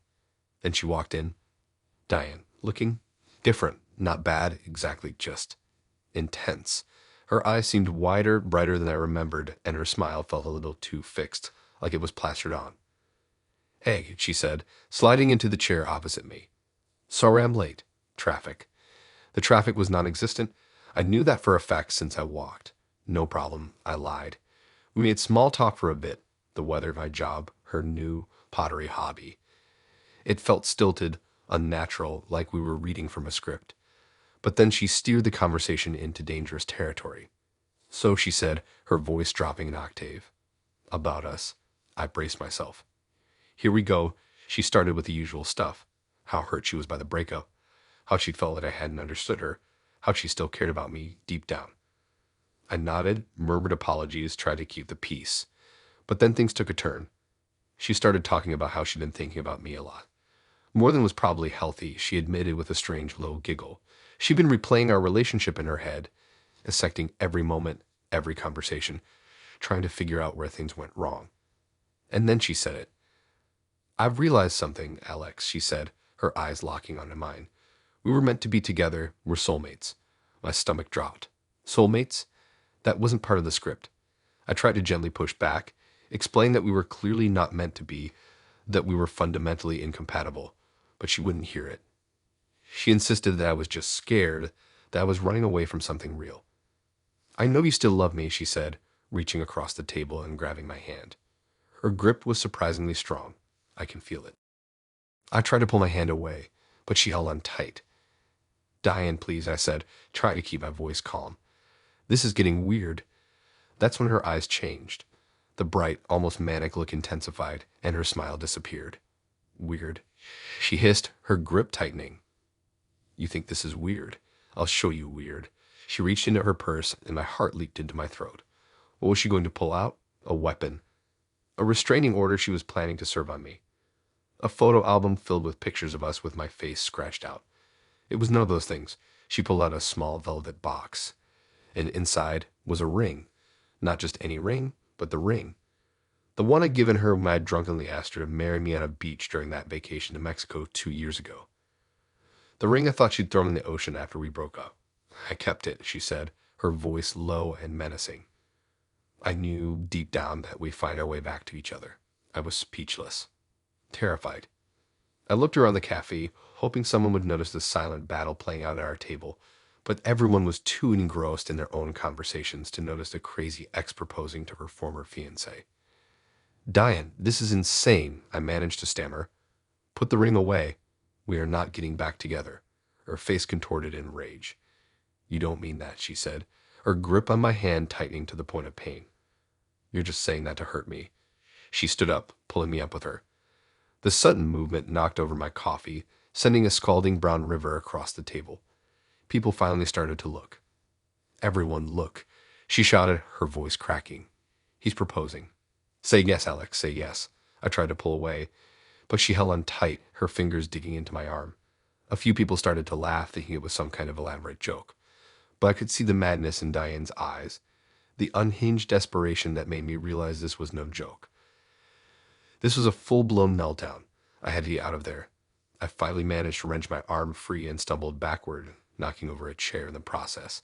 Then she walked in. Diane, looking different, not bad, exactly, just intense. Her eyes seemed wider, brighter than I remembered, and her smile felt a little too fixed, like it was plastered on. Hey, she said, sliding into the chair opposite me. Sorry I'm late. Traffic. The traffic was non-existent. I knew that for a fact since I walked. No problem, I lied. We made small talk for a bit. The weather, my job, her new pottery hobby. It felt stilted, unnatural, like we were reading from a script. But then she steered the conversation into dangerous territory. So she said, her voice dropping an octave. About us. I braced myself. Here we go. She started with the usual stuff. How hurt she was by the breakup. How she felt that I hadn't understood her. How she still cared about me deep down. I nodded, murmured apologies, tried to keep the peace. But then things took a turn. She started talking about how she'd been thinking about me a lot. More than was probably healthy, she admitted with a strange low giggle. She'd been replaying our relationship in her head, dissecting every moment, every conversation, trying to figure out where things went wrong. And then she said it. I've realized something, Alex, she said, her eyes locking onto mine. We were meant to be together. We're soulmates. My stomach dropped. Soulmates? That wasn't part of the script. I tried to gently push back, explain that we were clearly not meant to be, that we were fundamentally incompatible, but she wouldn't hear it. She insisted that I was just scared, that I was running away from something real. I know you still love me, she said, reaching across the table and grabbing my hand. Her grip was surprisingly strong. I can feel it. I tried to pull my hand away, but she held on tight. Diane, please, I said, trying to keep my voice calm. This is getting weird. That's when her eyes changed. The bright, almost manic look intensified, and her smile disappeared. Weird. She hissed, her grip tightening. You think this is weird? I'll show you weird. She reached into her purse, and my heart leaped into my throat. What was she going to pull out? A weapon. A restraining order she was planning to serve on me. A photo album filled with pictures of us with my face scratched out. It was none of those things. She pulled out a small velvet box, and inside was a ring. Not just any ring, but the ring. The one I'd given her when I'd drunkenly asked her to marry me on a beach during that vacation to Mexico 2 years ago. The ring I thought she'd thrown in the ocean after we broke up. I kept it, she said, her voice low and menacing. I knew deep down that we'd find our way back to each other. I was speechless, terrified. I looked around the cafe, hoping someone would notice the silent battle playing out at our table, but everyone was too engrossed in their own conversations to notice the crazy ex proposing to her former fiancé. Diane, this is insane, I managed to stammer. Put the ring away. We are not getting back together. Her face contorted in rage. You don't mean that, she said, her grip on my hand tightening to the point of pain. You're just saying that to hurt me. She stood up, pulling me up with her. The sudden movement knocked over my coffee, sending a scalding brown river across the table. People finally started to look. Everyone look, she shouted, her voice cracking. He's proposing. Say yes, Alex, say yes. I tried to pull away, but she held on tight, her fingers digging into my arm. A few people started to laugh, thinking it was some kind of elaborate joke. But I could see the madness in Diane's eyes, the unhinged desperation that made me realize this was no joke. This was a full-blown meltdown. I had to get out of there. I finally managed to wrench my arm free and stumbled backward, knocking over a chair in the process.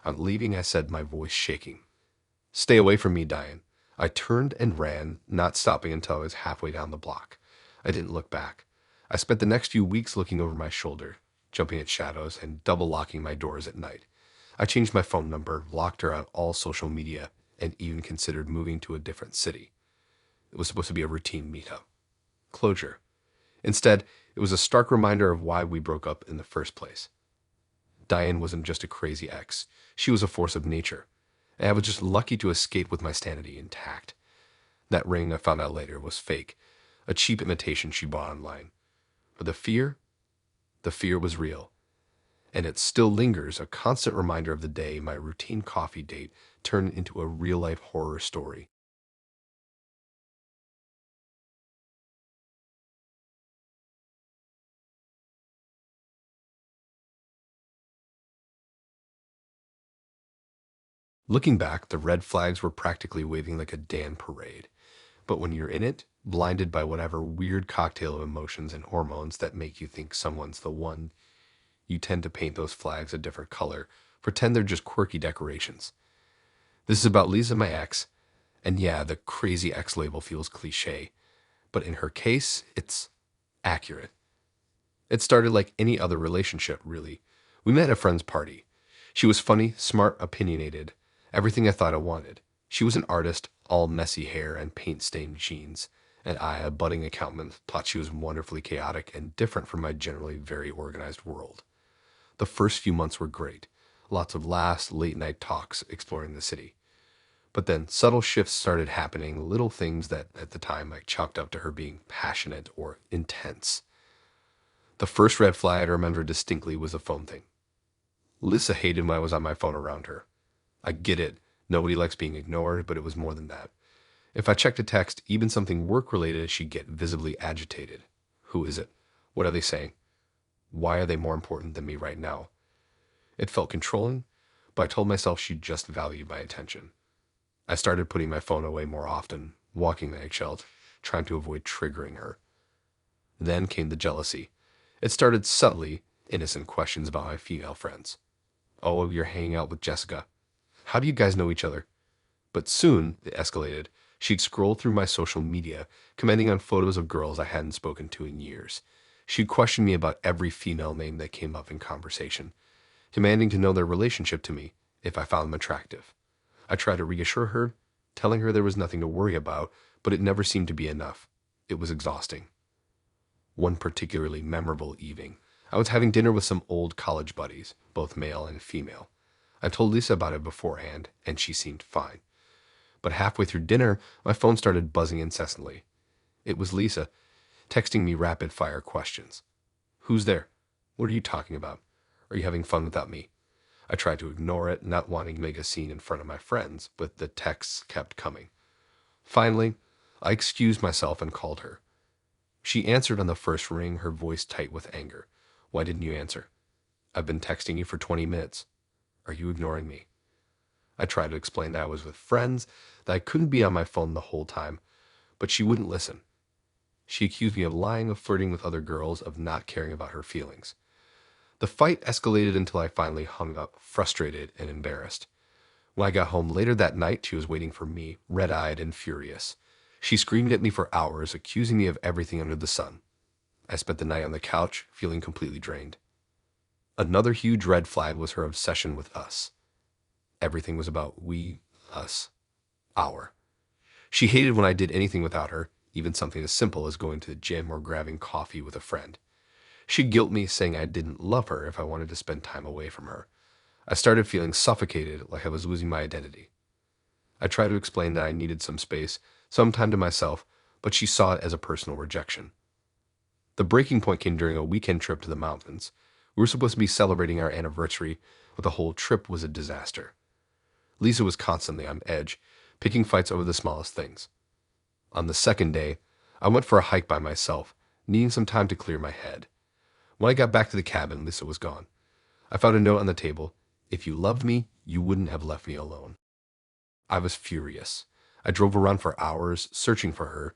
On leaving, I said, my voice shaking, Stay away from me, Diane. I turned and ran, not stopping until I was halfway down the block. I didn't look back. I spent the next few weeks looking over my shoulder, jumping at shadows, and double-locking my doors at night. I changed my phone number, locked her on all social media, and even considered moving to a different city. It was supposed to be a routine meetup. Closure. Instead, it was a stark reminder of why we broke up in the first place. Diane wasn't just a crazy ex. She was a force of nature. And I was just lucky to escape with my sanity intact. That ring, I found out later, was fake, a cheap imitation she bought online. But the fear was real. And it still lingers, a constant reminder of the day my routine coffee date turned into a real-life horror story. Looking back, the red flags were practically waving like a damn parade. But when you're in it, blinded by whatever weird cocktail of emotions and hormones that make you think someone's the one, you tend to paint those flags a different color, pretend they're just quirky decorations. This is about Lisa, my ex, and yeah, the crazy ex label feels cliche, but in her case, it's accurate. It started like any other relationship, really. We met at a friend's party. She was funny, smart, opinionated, everything I thought I wanted. She was an artist, all messy hair and paint-stained jeans, and I, a budding accountant, thought she was wonderfully chaotic and different from my generally very organized world. The first few months were great. Lots of laughs, late-night talks, exploring the city. But then subtle shifts started happening, little things that, at the time, I chalked up to her being passionate or intense. The first red flag I remember distinctly was the phone thing. Lisa hated when I was on my phone around her. I get it. Nobody likes being ignored, but it was more than that. If I checked a text, even something work-related, she'd get visibly agitated. Who is it? What are they saying? Why are they more important than me right now? It felt controlling, but I told myself she just valued my attention. I started putting my phone away more often, walking the eggshells, trying to avoid triggering her. Then came the jealousy. It started subtly, innocent questions about my female friends. Oh, you're hanging out with Jessica. How do you guys know each other? But soon, it escalated. She'd scroll through my social media, commenting on photos of girls I hadn't spoken to in years. She'd question me about every female name that came up in conversation, demanding to know their relationship to me if I found them attractive. I tried to reassure her, telling her there was nothing to worry about, but it never seemed to be enough. It was exhausting. One particularly memorable evening, I was having dinner with some old college buddies, both male and female. I told Lisa about it beforehand, and she seemed fine. But halfway through dinner, my phone started buzzing incessantly. It was Lisa, texting me rapid-fire questions. Who's there? What are you talking about? Are you having fun without me? I tried to ignore it, not wanting to make a scene in front of my friends, but the texts kept coming. Finally, I excused myself and called her. She answered on the first ring, her voice tight with anger. "Why didn't you answer?" "I've been texting you for 20 minutes. Are you ignoring me?" I tried to explain that I was with friends, that I couldn't be on my phone the whole time, but she wouldn't listen. She accused me of lying, of flirting with other girls, of not caring about her feelings. The fight escalated until I finally hung up, frustrated and embarrassed. When I got home later that night, she was waiting for me, red-eyed and furious. She screamed at me for hours, accusing me of everything under the sun. I spent the night on the couch, feeling completely drained. Another huge red flag was her obsession with us. Everything was about we, us, our. She hated when I did anything without her, even something as simple as going to the gym or grabbing coffee with a friend. She'd guilt me, saying I didn't love her if I wanted to spend time away from her. I started feeling suffocated, like I was losing my identity. I tried to explain that I needed some space, some time to myself, but she saw it as a personal rejection. The breaking point came during a weekend trip to the mountains. We were supposed to be celebrating our anniversary, but the whole trip was a disaster. Lisa was constantly on edge, picking fights over the smallest things. On the second day, I went for a hike by myself, needing some time to clear my head. When I got back to the cabin, Lisa was gone. I found a note on the table. "If you loved me, you wouldn't have left me alone." I was furious. I drove around for hours, searching for her,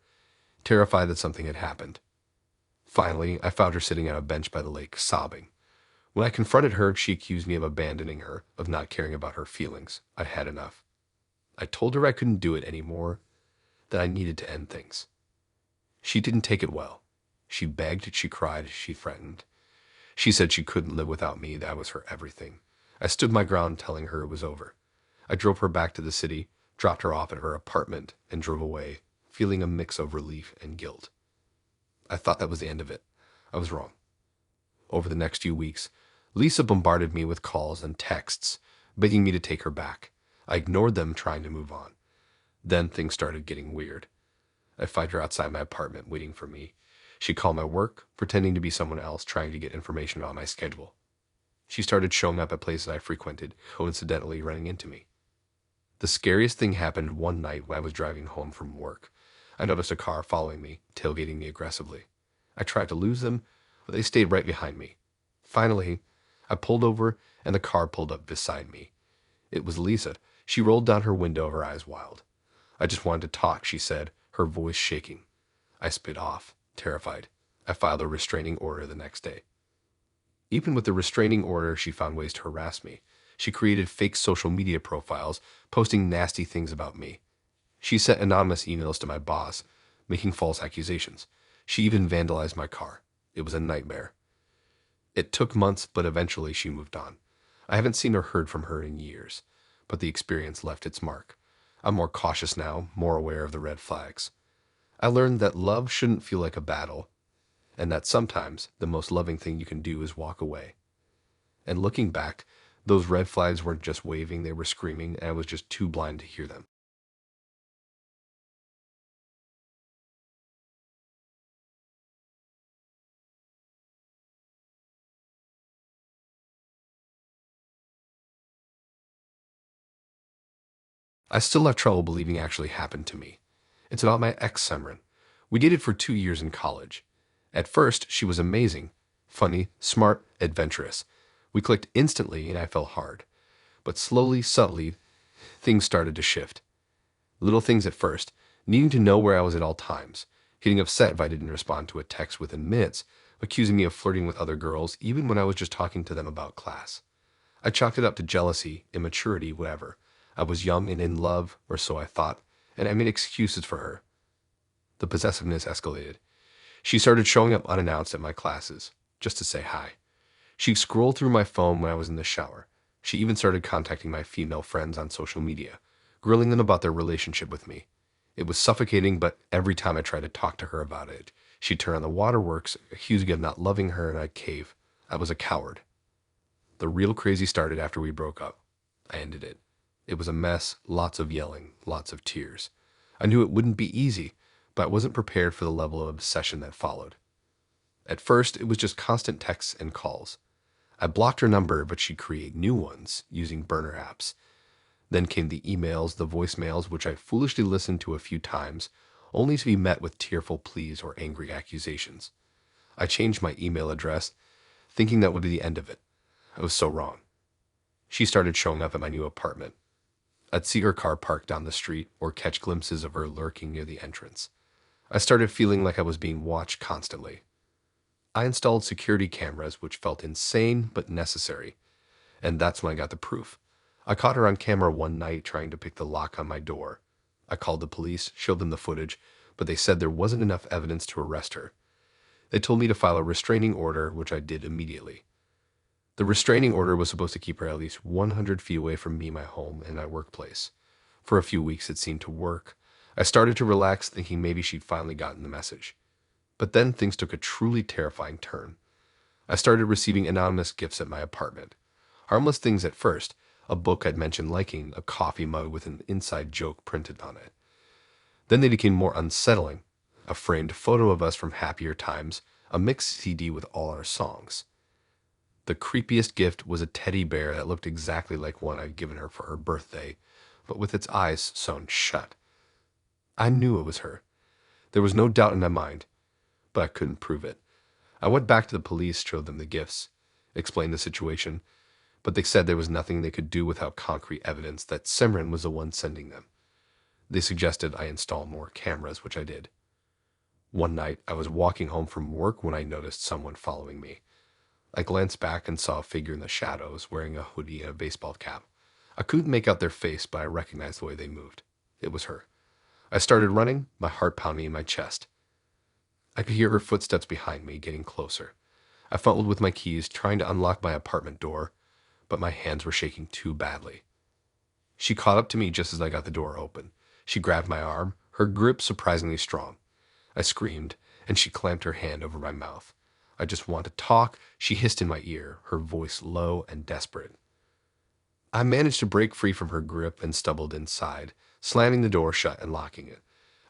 terrified that something had happened. Finally, I found her sitting on a bench by the lake, sobbing. When I confronted her, she accused me of abandoning her, of not caring about her feelings. I had enough. I told her I couldn't do it anymore, that I needed to end things. She didn't take it well. She begged, she cried, she threatened. She said she couldn't live without me, that I was her everything. I stood my ground, telling her it was over. I drove her back to the city, dropped her off at her apartment, and drove away, feeling a mix of relief and guilt. I thought that was the end of it. I was wrong. Over the next few weeks, Lisa bombarded me with calls and texts, begging me to take her back. I ignored them, trying to move on. Then things started getting weird. I find her outside my apartment, waiting for me. She called my work, pretending to be someone else, trying to get information about my schedule. She started showing up at places I frequented, coincidentally running into me. The scariest thing happened one night when I was driving home from work. I noticed a car following me, tailgating me aggressively. I tried to lose them, but they stayed right behind me. Finally, I pulled over, and the car pulled up beside me. It was Lisa. She rolled down her window, her eyes wild. "I just wanted to talk," she said, her voice shaking. I spit off, terrified. I filed a restraining order the next day. Even with the restraining order, she found ways to harass me. She created fake social media profiles, posting nasty things about me. She sent anonymous emails to my boss, making false accusations. She even vandalized my car. It was a nightmare. It took months, but eventually she moved on. I haven't seen or heard from her in years, but the experience left its mark. I'm more cautious now, more aware of the red flags. I learned that love shouldn't feel like a battle, and that sometimes the most loving thing you can do is walk away. And looking back, those red flags weren't just waving, they were screaming, and I was just too blind to hear them. I still have trouble believing it actually happened to me. It's about my ex Semron. We dated for 2 years in college. At first, she was amazing, funny, smart, adventurous. We clicked instantly, and I fell hard. But slowly, subtly, things started to shift. Little things at first, needing to know where I was at all times, getting upset if I didn't respond to a text within minutes, accusing me of flirting with other girls even when I was just talking to them about class. I chalked it up to jealousy, immaturity, whatever. I was young and in love, or so I thought, and I made excuses for her. The possessiveness escalated. She started showing up unannounced at my classes, just to say hi. She'd scroll through my phone when I was in the shower. She even started contacting my female friends on social media, grilling them about their relationship with me. It was suffocating, but every time I tried to talk to her about it, she'd turn on the waterworks, accuse me of not loving her, and I'd cave. I was a coward. The real crazy started after we broke up. I ended it. It was a mess, lots of yelling, lots of tears. I knew it wouldn't be easy, but I wasn't prepared for the level of obsession that followed. At first, it was just constant texts and calls. I blocked her number, but she'd create new ones using burner apps. Then came the emails, the voicemails, which I foolishly listened to a few times, only to be met with tearful pleas or angry accusations. I changed my email address, thinking that would be the end of it. I was so wrong. She started showing up at my new apartment. I'd see her car parked down the street or catch glimpses of her lurking near the entrance. I started feeling like I was being watched constantly. I installed security cameras, which felt insane but necessary. And that's when I got the proof. I caught her on camera one night trying to pick the lock on my door. I called the police, showed them the footage, but they said there wasn't enough evidence to arrest her. They told me to file a restraining order, which I did immediately. The restraining order was supposed to keep her at least 100 feet away from me, my home, and my workplace. For a few weeks, it seemed to work. I started to relax, thinking maybe she'd finally gotten the message. But then things took a truly terrifying turn. I started receiving anonymous gifts at my apartment. Harmless things at first, a book I'd mentioned liking, a coffee mug with an inside joke printed on it. Then they became more unsettling. A framed photo of us from happier times, a mixed CD with all our songs. The creepiest gift was a teddy bear that looked exactly like one I'd given her for her birthday, but with its eyes sewn shut. I knew it was her. There was no doubt in my mind, but I couldn't prove it. I went back to the police, showed them the gifts, explained the situation, but they said there was nothing they could do without concrete evidence that Mrn was the one sending them. They suggested I install more cameras, which I did. One night, I was walking home from work when I noticed someone following me. I glanced back and saw a figure in the shadows wearing a hoodie and a baseball cap. I couldn't make out their face, but I recognized the way they moved. It was her. I started running, my heart pounding in my chest. I could hear her footsteps behind me, getting closer. I fumbled with my keys, trying to unlock my apartment door, but my hands were shaking too badly. She caught up to me just as I got the door open. She grabbed my arm, her grip surprisingly strong. I screamed, and she clamped her hand over my mouth. I just want to talk, she hissed in my ear, her voice low and desperate. I managed to break free from her grip and stumbled inside, slamming the door shut and locking it.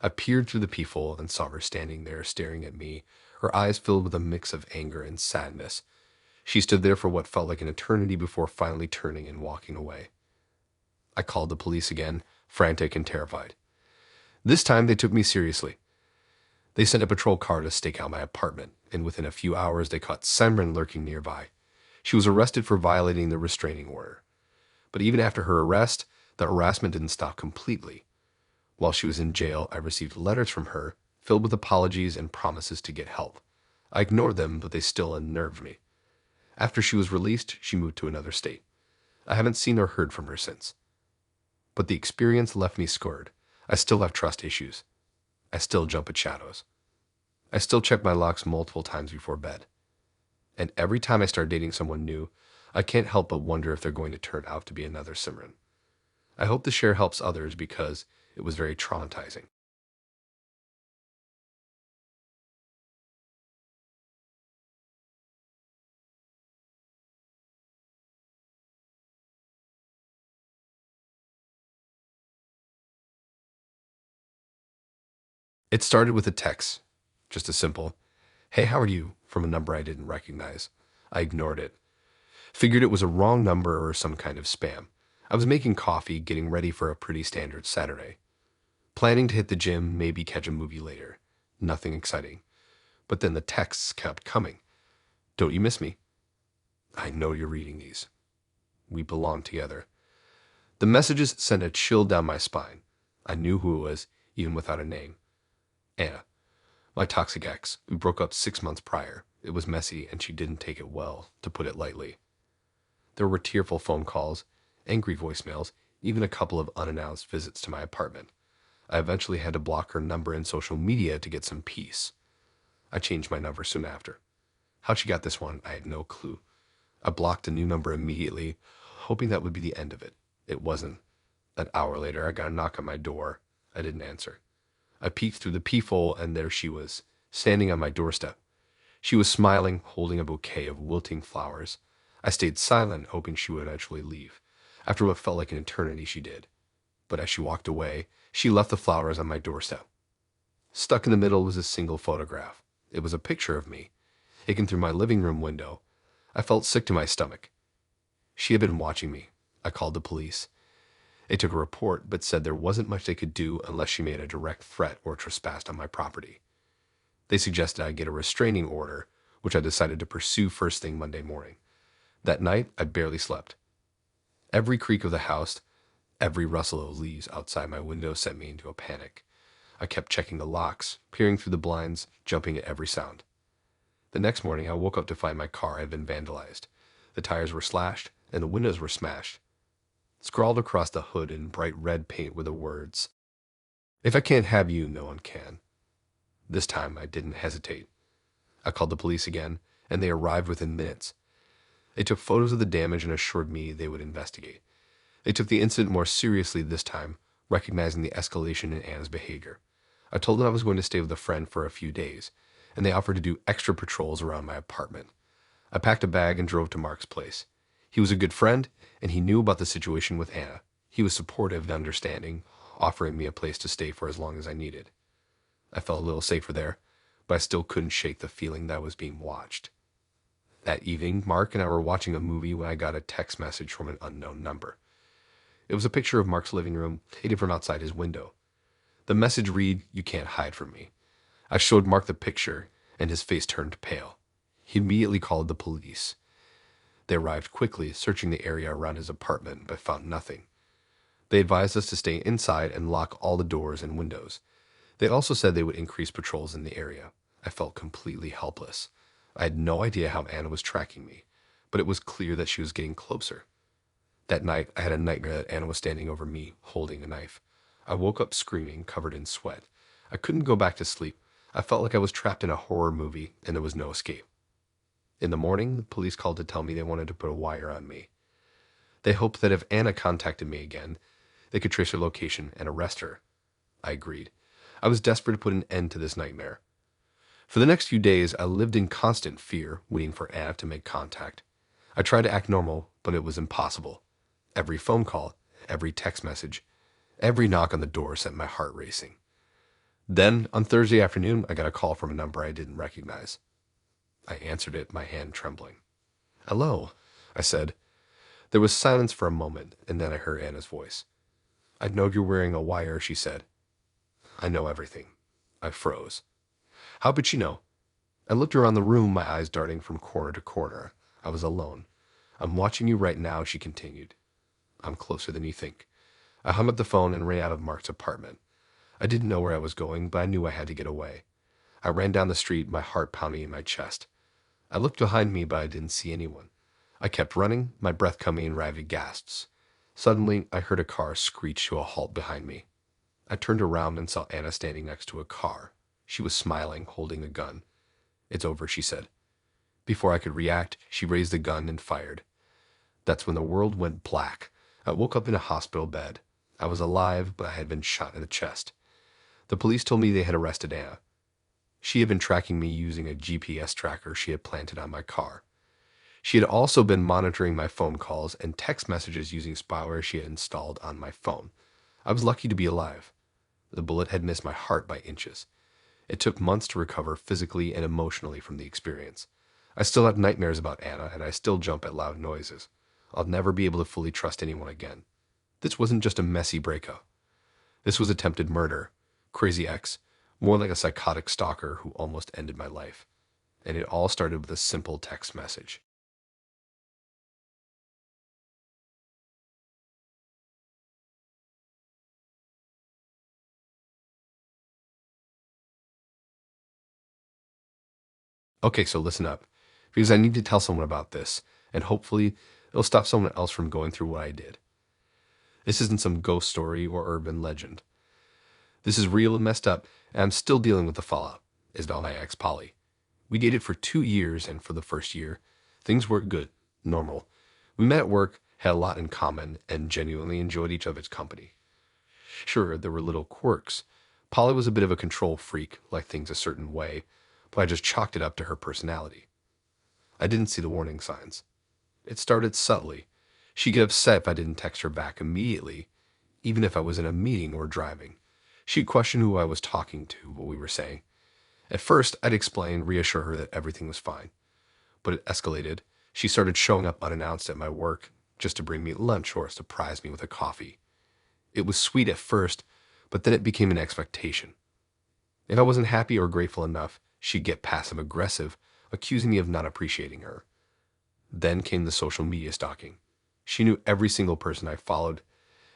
I peered through the peephole and saw her standing there staring at me, her eyes filled with a mix of anger and sadness. She stood there for what felt like an eternity before finally turning and walking away. I called the police again, frantic and terrified. This time they took me seriously. They sent a patrol car to stake out my apartment, and within a few hours they caught Mrn lurking nearby. She was arrested for violating the restraining order. But even after her arrest, the harassment didn't stop completely. While she was in jail, I received letters from her, filled with apologies and promises to get help. I ignored them, but they still unnerved me. After she was released, she moved to another state. I haven't seen or heard from her since. But the experience left me scarred. I still have trust issues. I still jump at shadows. I still check my locks multiple times before bed. And every time I start dating someone new, I can't help but wonder if they're going to turn out to be another Mrn. I hope the share helps others because it was very traumatizing. It started with a text, just a simple, "Hey, how are you?" from a number I didn't recognize. I ignored it. Figured it was a wrong number or some kind of spam. I was making coffee, getting ready for a pretty standard Saturday. Planning to hit the gym, maybe catch a movie later. Nothing exciting. But then the texts kept coming. "Don't you miss me?" "I know you're reading these. We belong together." The messages sent a chill down my spine. I knew who it was, even without a name. Anna, my toxic ex. We broke up 6 months prior. It was messy, and she didn't take it well, to put it lightly. There were tearful phone calls, angry voicemails, even a couple of unannounced visits to my apartment. I eventually had to block her number in social media to get some peace. I changed my number soon after. How she got this one, I had no clue. I blocked a new number immediately, hoping that would be the end of it. It wasn't. An hour later, I got a knock on my door. I didn't answer. I peeked through the peephole, and there she was, standing on my doorstep. She was smiling, holding a bouquet of wilting flowers. I stayed silent, hoping she would eventually leave. After what felt like an eternity, she did. But as she walked away, she left the flowers on my doorstep. Stuck in the middle was a single photograph. It was a picture of me, taken through my living room window. I felt sick to my stomach. She had been watching me. I called the police. They took a report, but said there wasn't much they could do unless she made a direct threat or trespassed on my property. They suggested I get a restraining order, which I decided to pursue first thing Monday morning. That night, I barely slept. Every creak of the house, every rustle of leaves outside my window sent me into a panic. I kept checking the locks, peering through the blinds, jumping at every sound. The next morning, I woke up to find my car had been vandalized. The tires were slashed, and the windows were smashed. Scrawled across the hood in bright red paint were the words, "If I can't have you, no one can." This time, I didn't hesitate. I called the police again, and they arrived within minutes. They took photos of the damage and assured me they would investigate. They took the incident more seriously this time, recognizing the escalation in Anna's behavior. I told them I was going to stay with a friend for a few days, and they offered to do extra patrols around my apartment. I packed a bag and drove to Mark's place. He was a good friend, and he knew about the situation with Anna. He was supportive and understanding, offering me a place to stay for as long as I needed. I felt a little safer there, but I still couldn't shake the feeling that I was being watched. That evening, Mark and I were watching a movie when I got a text message from an unknown number. It was a picture of Mark's living room, taken from outside his window. The message read, "You can't hide from me." I showed Mark the picture, and his face turned pale. He immediately called the police. They arrived quickly, searching the area around his apartment, but found nothing. They advised us to stay inside and lock all the doors and windows. They also said they would increase patrols in the area. I felt completely helpless. I had no idea how Anna was tracking me, but it was clear that she was getting closer. That night, I had a nightmare that Anna was standing over me, holding a knife. I woke up screaming, covered in sweat. I couldn't go back to sleep. I felt like I was trapped in a horror movie, and there was no escape. In the morning, the police called to tell me they wanted to put a wire on me. They hoped that if Anna contacted me again, they could trace her location and arrest her. I agreed. I was desperate to put an end to this nightmare. For the next few days, I lived in constant fear, waiting for Anna to make contact. I tried to act normal, but it was impossible. Every phone call, every text message, every knock on the door sent my heart racing. Then, on Thursday afternoon, I got a call from a number I didn't recognize. I answered it, my hand trembling. "Hello," I said. There was silence for a moment, and then I heard Anna's voice. "I know you're wearing a wire," she said. "I know everything." I froze. How could she know? I looked around the room, my eyes darting from corner to corner. I was alone. "I'm watching you right now," she continued. "I'm closer than you think." I hung up the phone and ran out of Mark's apartment. I didn't know where I was going, but I knew I had to get away. I ran down the street, my heart pounding in my chest. I looked behind me, but I didn't see anyone. I kept running, my breath coming in ragged gasps. Suddenly, I heard a car screech to a halt behind me. I turned around and saw Anna standing next to a car. She was smiling, holding a gun. "It's over," she said. Before I could react, she raised the gun and fired. That's when the world went black. I woke up in a hospital bed. I was alive, but I had been shot in the chest. The police told me they had arrested Anna. She had been tracking me using a GPS tracker she had planted on my car. She had also been monitoring my phone calls and text messages using spyware she had installed on my phone. I was lucky to be alive. The bullet had missed my heart by inches. It took months to recover physically and emotionally from the experience. I still have nightmares about Anna, and I still jump at loud noises. I'll never be able to fully trust anyone again. This wasn't just a messy breakup. This was attempted murder, crazy ex, more like a psychotic stalker who almost ended my life. And it all started with a simple text message. Okay, so listen up, because I need to tell someone about this, and hopefully it'll stop someone else from going through what I did. This isn't some ghost story or urban legend. This is real and messed up, and I'm still dealing with the fallout. Isabel, my ex Polly. We dated for 2 years, and for the first year, things were good, normal. We met at work, had a lot in common, and genuinely enjoyed each other's company. Sure, there were little quirks. Polly was a bit of a control freak, liked things a certain way, but I just chalked it up to her personality. I didn't see the warning signs. It started subtly. She'd get upset if I didn't text her back immediately, even if I was in a meeting or driving. She'd question who I was talking to, what we were saying. At first, I'd explain, reassure her that everything was fine. But it escalated. She started showing up unannounced at my work just to bring me lunch or surprise me with a coffee. It was sweet at first, but then it became an expectation. If I wasn't happy or grateful enough, she'd get passive aggressive, accusing me of not appreciating her. Then came the social media stalking. She knew every single person I followed,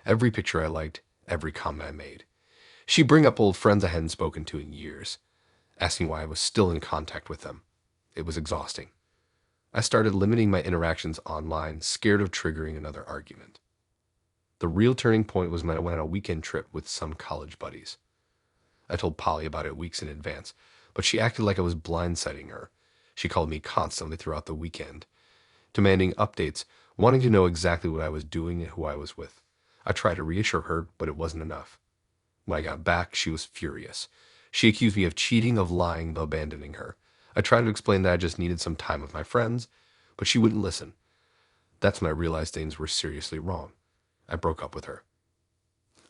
every picture I liked, every comment I made. She'd bring up old friends I hadn't spoken to in years, asking why I was still in contact with them. It was exhausting. I started limiting my interactions online, scared of triggering another argument. The real turning point was when I went on a weekend trip with some college buddies. I told Polly about it weeks in advance, but she acted like I was blindsiding her. She called me constantly throughout the weekend, demanding updates, wanting to know exactly what I was doing and who I was with. I tried to reassure her, but it wasn't enough. When I got back, she was furious. She accused me of cheating, of lying, of abandoning her. I tried to explain that I just needed some time with my friends, but she wouldn't listen. That's when I realized things were seriously wrong. I broke up with her.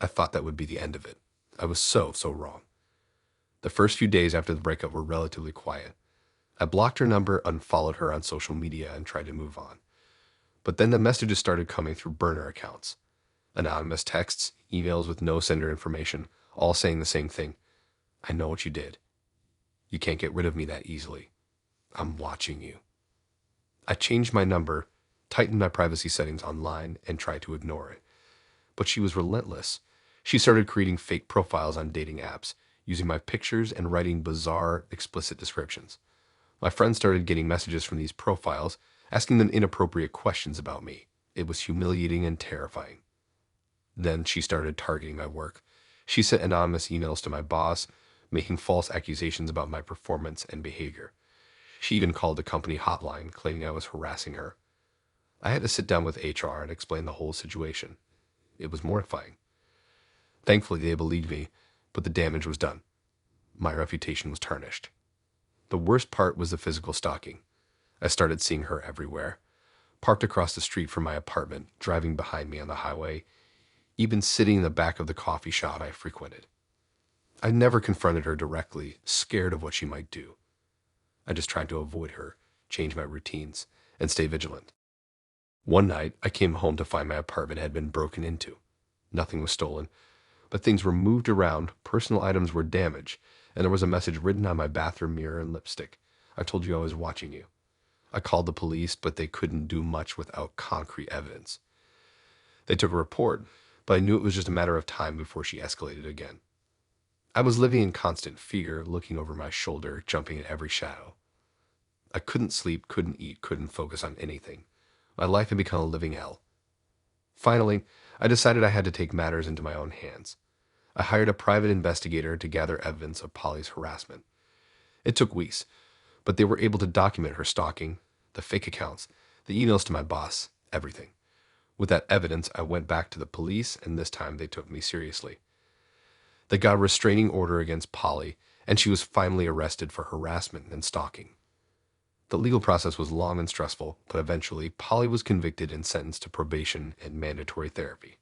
I thought that would be the end of it. I was so wrong. The first few days after the breakup were relatively quiet. I blocked her number, unfollowed her on social media, and tried to move on. But then the messages started coming through burner accounts. Anonymous texts, emails with no sender information, all saying the same thing. I know what you did. You can't get rid of me that easily. I'm watching you. I changed my number, tightened my privacy settings online, and tried to ignore it. But she was relentless. She started creating fake profiles on dating apps, using my pictures and writing bizarre, explicit descriptions. My friends started getting messages from these profiles, asking them inappropriate questions about me. It was humiliating and terrifying. Then she started targeting my work. She sent anonymous emails to my boss, making false accusations about my performance and behavior. She even called the company hotline, claiming I was harassing her. I had to sit down with HR and explain the whole situation. It was mortifying. Thankfully, they believed me, but the damage was done. My reputation was tarnished. The worst part was the physical stalking. I started seeing her everywhere. Parked across the street from my apartment, driving behind me on the highway, even sitting in the back of the coffee shop I frequented. I never confronted her directly, scared of what she might do. I just tried to avoid her, change my routines, and stay vigilant. One night, I came home to find my apartment had been broken into. Nothing was stolen, but things were moved around, personal items were damaged, and there was a message written on my bathroom mirror in lipstick. I told you I was watching you. I called the police, but they couldn't do much without concrete evidence. They took a report, but I knew it was just a matter of time before she escalated again. I was living in constant fear, looking over my shoulder, jumping at every shadow. I couldn't sleep, couldn't eat, couldn't focus on anything. My life had become a living hell. Finally, I decided I had to take matters into my own hands. I hired a private investigator to gather evidence of Polly's harassment. It took weeks, but they were able to document her stalking, the fake accounts, the emails to my boss, everything. With that evidence, I went back to the police, and this time they took me seriously. They got a restraining order against Polly, and she was finally arrested for harassment and stalking. The legal process was long and stressful, but eventually Polly was convicted and sentenced to probation and mandatory therapy.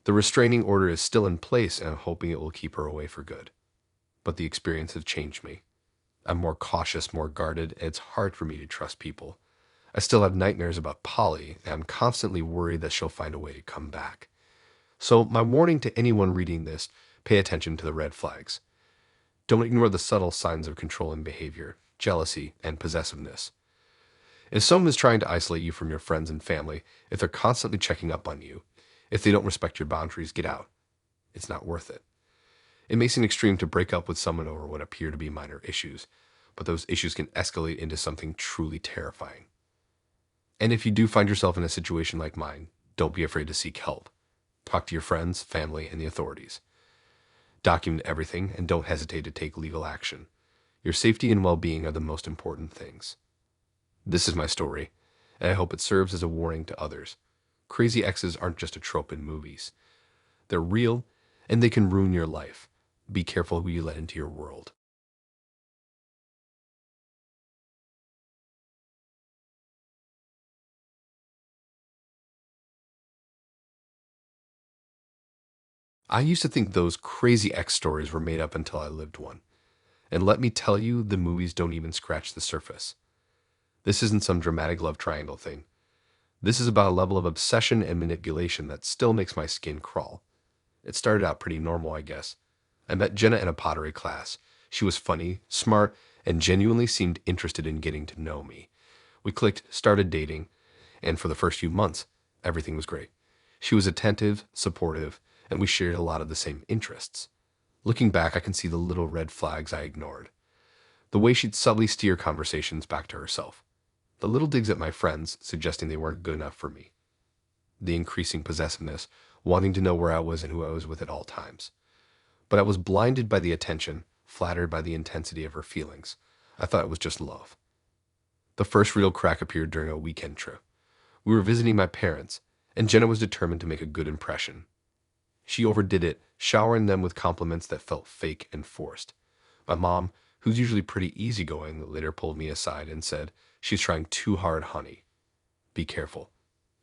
The restraining order is still in place, and I'm hoping it will keep her away for good. But the experience has changed me. I'm more cautious, more guarded, and it's hard for me to trust people. I still have nightmares about Polly, and I'm constantly worried that she'll find a way to come back. So my warning to anyone reading this, pay attention to the red flags. Don't ignore the subtle signs of controlling behavior, jealousy, and possessiveness. If someone is trying to isolate you from your friends and family, if they're constantly checking up on you, if they don't respect your boundaries, get out. It's not worth it. It may seem extreme to break up with someone over what appear to be minor issues, but those issues can escalate into something truly terrifying. And if you do find yourself in a situation like mine, don't be afraid to seek help. Talk to your friends, family, and the authorities. Document everything and don't hesitate to take legal action. Your safety and well-being are the most important things. This is my story, and I hope it serves as a warning to others. Crazy exes aren't just a trope in movies. They're real, and they can ruin your life. Be careful who you let into your world. I used to think those crazy ex stories were made up until I lived one. And let me tell you, the movies don't even scratch the surface. This isn't some dramatic love triangle thing. This is about a level of obsession and manipulation that still makes my skin crawl. It started out pretty normal, I guess. I met Jenna in a pottery class. She was funny, smart, and genuinely seemed interested in getting to know me. We clicked, started dating, and for the first few months, everything was great. She was attentive, supportive, and we shared a lot of the same interests. Looking back, I can see the little red flags I ignored. The way she'd subtly steer conversations back to herself. The little digs at my friends, suggesting they weren't good enough for me. The increasing possessiveness, wanting to know where I was and who I was with at all times. But I was blinded by the attention, flattered by the intensity of her feelings. I thought it was just love. The first real crack appeared during a weekend trip. We were visiting my parents, and Jenna was determined to make a good impression. She overdid it, showering them with compliments that felt fake and forced. My mom, who's usually pretty easygoing, later pulled me aside and said, "She's trying too hard, honey. Be careful."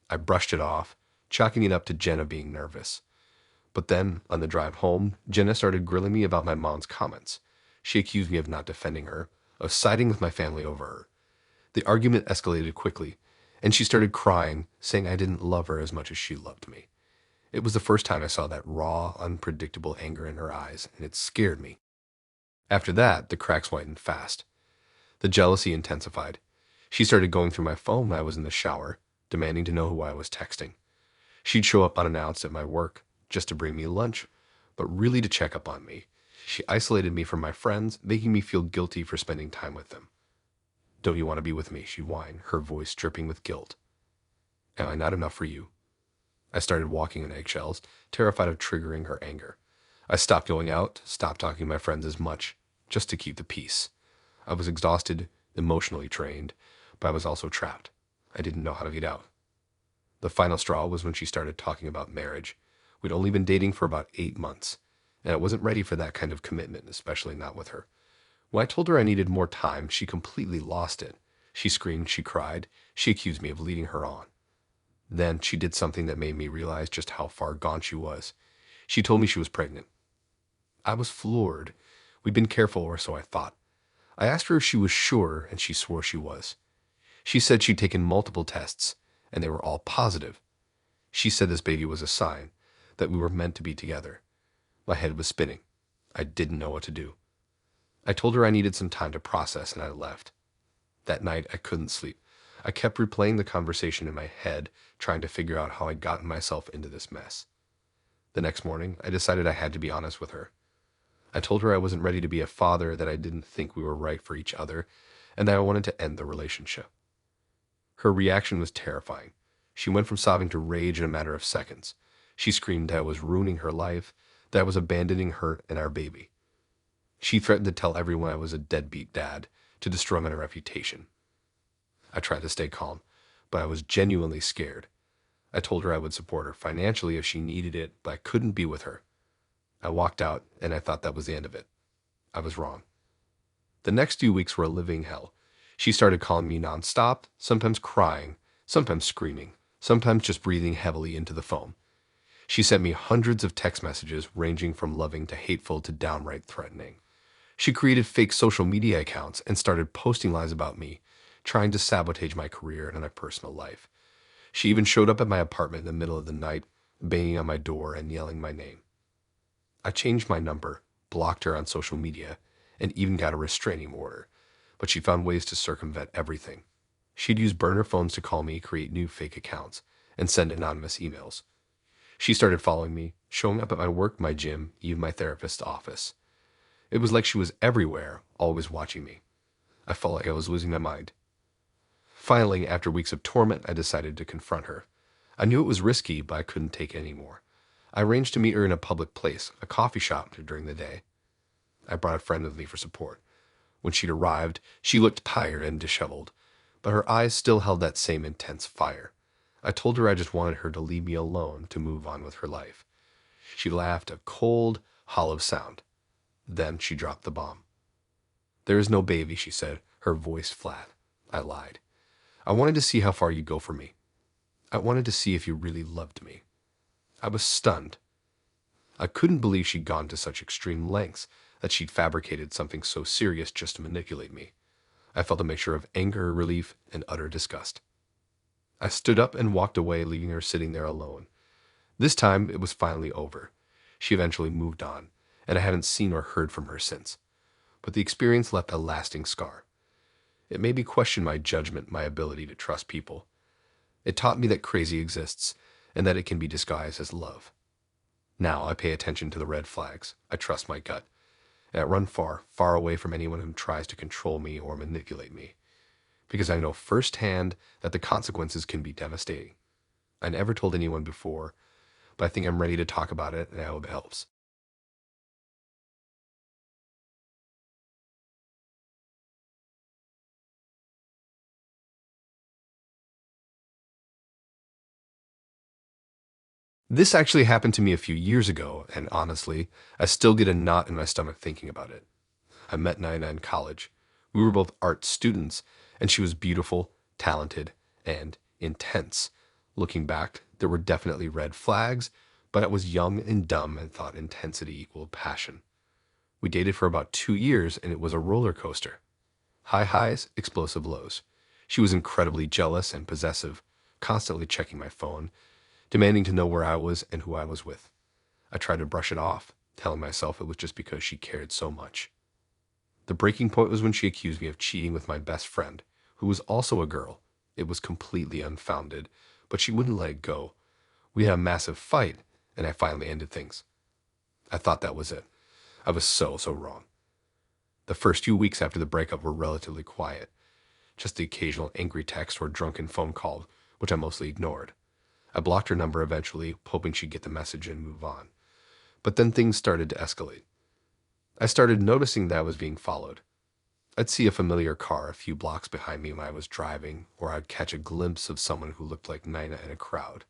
I brushed it off, chalking it up to Jenna being nervous. But then, on the drive home, Jenna started grilling me about my mom's comments. She accused me of not defending her, of siding with my family over her. The argument escalated quickly, and she started crying, saying I didn't love her as much as she loved me. It was the first time I saw that raw, unpredictable anger in her eyes, and it scared me. After that, the cracks widened fast. The jealousy intensified. She started going through my phone when I was in the shower, demanding to know who I was texting. She'd show up unannounced at my work, just to bring me lunch, but really to check up on me. She isolated me from my friends, making me feel guilty for spending time with them. "Don't you want to be with me?" she'd whine, her voice dripping with guilt. "Am I not enough for you?" I started walking on eggshells, terrified of triggering her anger. I stopped going out, stopped talking to my friends as much, just to keep the peace. I was exhausted, emotionally drained, but I was also trapped. I didn't know how to get out. The final straw was when she started talking about marriage. We'd only been dating for about 8 months, and I wasn't ready for that kind of commitment, especially not with her. When I told her I needed more time, she completely lost it. She screamed, she cried, she accused me of leading her on. Then she did something that made me realize just how far gone she was. She told me she was pregnant. I was floored. We'd been careful, or so I thought. I asked her if she was sure, and she swore she was. She said she'd taken multiple tests, and they were all positive. She said this baby was a sign that we were meant to be together. My head was spinning. I didn't know what to do. I told her I needed some time to process, and I left. That night, I couldn't sleep. I kept replaying the conversation in my head, trying to figure out how I'd gotten myself into this mess. The next morning, I decided I had to be honest with her. I told her I wasn't ready to be a father, that I didn't think we were right for each other, and that I wanted to end the relationship. Her reaction was terrifying. She went from sobbing to rage in a matter of seconds. She screamed that I was ruining her life, that I was abandoning her and our baby. She threatened to tell everyone I was a deadbeat dad, to destroy my reputation. I tried to stay calm, but I was genuinely scared. I told her I would support her financially if she needed it, but I couldn't be with her. I walked out, and I thought that was the end of it. I was wrong. The next few weeks were a living hell. She started calling me nonstop, sometimes crying, sometimes screaming, sometimes just breathing heavily into the phone. She sent me hundreds of text messages ranging from loving to hateful to downright threatening. She created fake social media accounts and started posting lies about me, trying to sabotage my career and my personal life. She even showed up at my apartment in the middle of the night, banging on my door and yelling my name. I changed my number, blocked her on social media, and even got a restraining order, but she found ways to circumvent everything. She'd use burner phones to call me, create new fake accounts, and send anonymous emails. She started following me, showing up at my work, my gym, even my therapist's office. It was like she was everywhere, always watching me. I felt like I was losing my mind. Finally, after weeks of torment, I decided to confront her. I knew it was risky, but I couldn't take it anymore. I arranged to meet her in a public place, a coffee shop, during the day. I brought a friend with me for support. When she'd arrived, she looked tired and disheveled, but her eyes still held that same intense fire. I told her I just wanted her to leave me alone to move on with her life. She laughed, a cold, hollow sound. Then she dropped the bomb. "There is no baby," she said, her voice flat. I lied. "I wanted to see how far you'd go for me. I wanted to see if you really loved me." I was stunned. I couldn't believe she'd gone to such extreme lengths, that she'd fabricated something so serious just to manipulate me. I felt a mixture of anger, relief, and utter disgust. I stood up and walked away, leaving her sitting there alone. This time, it was finally over. She eventually moved on, and I haven't seen or heard from her since. But the experience left a lasting scar. It made me question my judgment, my ability to trust people. It taught me that crazy exists, and that it can be disguised as love. Now I pay attention to the red flags. I trust my gut. And I run far, far away from anyone who tries to control me or manipulate me. Because I know firsthand that the consequences can be devastating. I never told anyone before, but I think I'm ready to talk about it, and I hope it helps. This actually happened to me a few years ago, and honestly, I still get a knot in my stomach thinking about it. I met Nina in college. We were both art students, and she was beautiful, talented, and intense. Looking back, there were definitely red flags, but I was young and dumb and thought intensity equaled passion. We dated for about 2 years, and it was a roller coaster. High highs, explosive lows. She was incredibly jealous and possessive, constantly checking my phone, demanding to know where I was and who I was with. I tried to brush it off, telling myself it was just because she cared so much. The breaking point was when she accused me of cheating with my best friend, who was also a girl. It was completely unfounded, but she wouldn't let it go. We had a massive fight, and I finally ended things. I thought that was it. I was so wrong. The first few weeks after the breakup were relatively quiet, just the occasional angry text or drunken phone call, which I mostly ignored. I blocked her number eventually, hoping she'd get the message and move on. But then things started to escalate. I started noticing that I was being followed. I'd see a familiar car a few blocks behind me when I was driving, or I'd catch a glimpse of someone who looked like Nina in a crowd.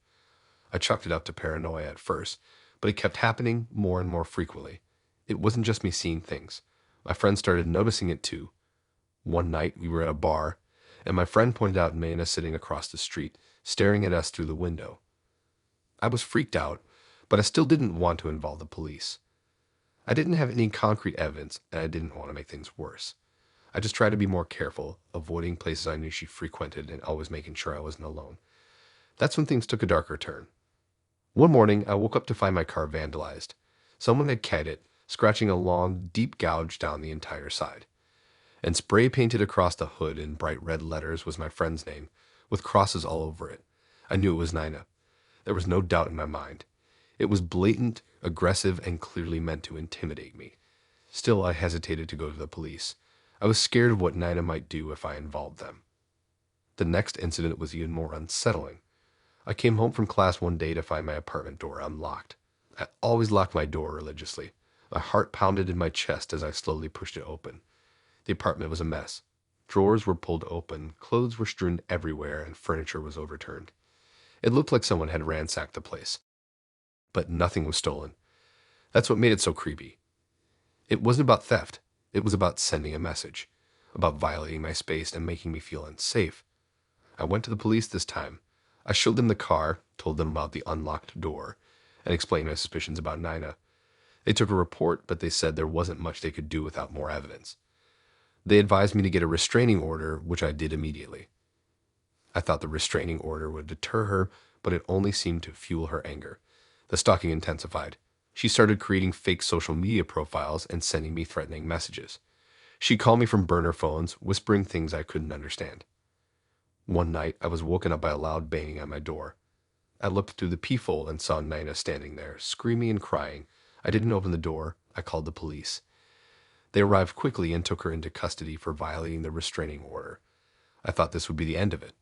I chalked it up to paranoia at first, but it kept happening more and more frequently. It wasn't just me seeing things. My friends started noticing it too. One night we were at a bar, and my friend pointed out Nina sitting across the street, staring at us through the window. I was freaked out, but I still didn't want to involve the police. I didn't have any concrete evidence, and I didn't want to make things worse. I just tried to be more careful, avoiding places I knew she frequented and always making sure I wasn't alone. That's when things took a darker turn. One morning, I woke up to find my car vandalized. Someone had kegged it, scratching a long, deep gouge down the entire side. And spray painted across the hood in bright red letters was my friend's name, with crosses all over it. I knew it was Nina. There was no doubt in my mind. It was blatant, aggressive, and clearly meant to intimidate me. Still, I hesitated to go to the police. I was scared of what Nina might do if I involved them. The next incident was even more unsettling. I came home from class one day to find my apartment door unlocked. I always locked my door religiously. My heart pounded in my chest as I slowly pushed it open. The apartment was a mess. Drawers were pulled open, clothes were strewn everywhere, and furniture was overturned. It looked like someone had ransacked the place. But nothing was stolen. That's what made it so creepy. It wasn't about theft. It was about sending a message, about violating my space and making me feel unsafe. I went to the police this time. I showed them the car, told them about the unlocked door, and explained my suspicions about Nina. They took a report, but they said there wasn't much they could do without more evidence. They advised me to get a restraining order, which I did immediately. I thought the restraining order would deter her, but it only seemed to fuel her anger. The stalking intensified. She started creating fake social media profiles and sending me threatening messages. She called me from burner phones, whispering things I couldn't understand. One night, I was woken up by a loud banging at my door. I looked through the peephole and saw Nina standing there, screaming and crying. I didn't open the door. I called the police. They arrived quickly and took her into custody for violating the restraining order. I thought this would be the end of it.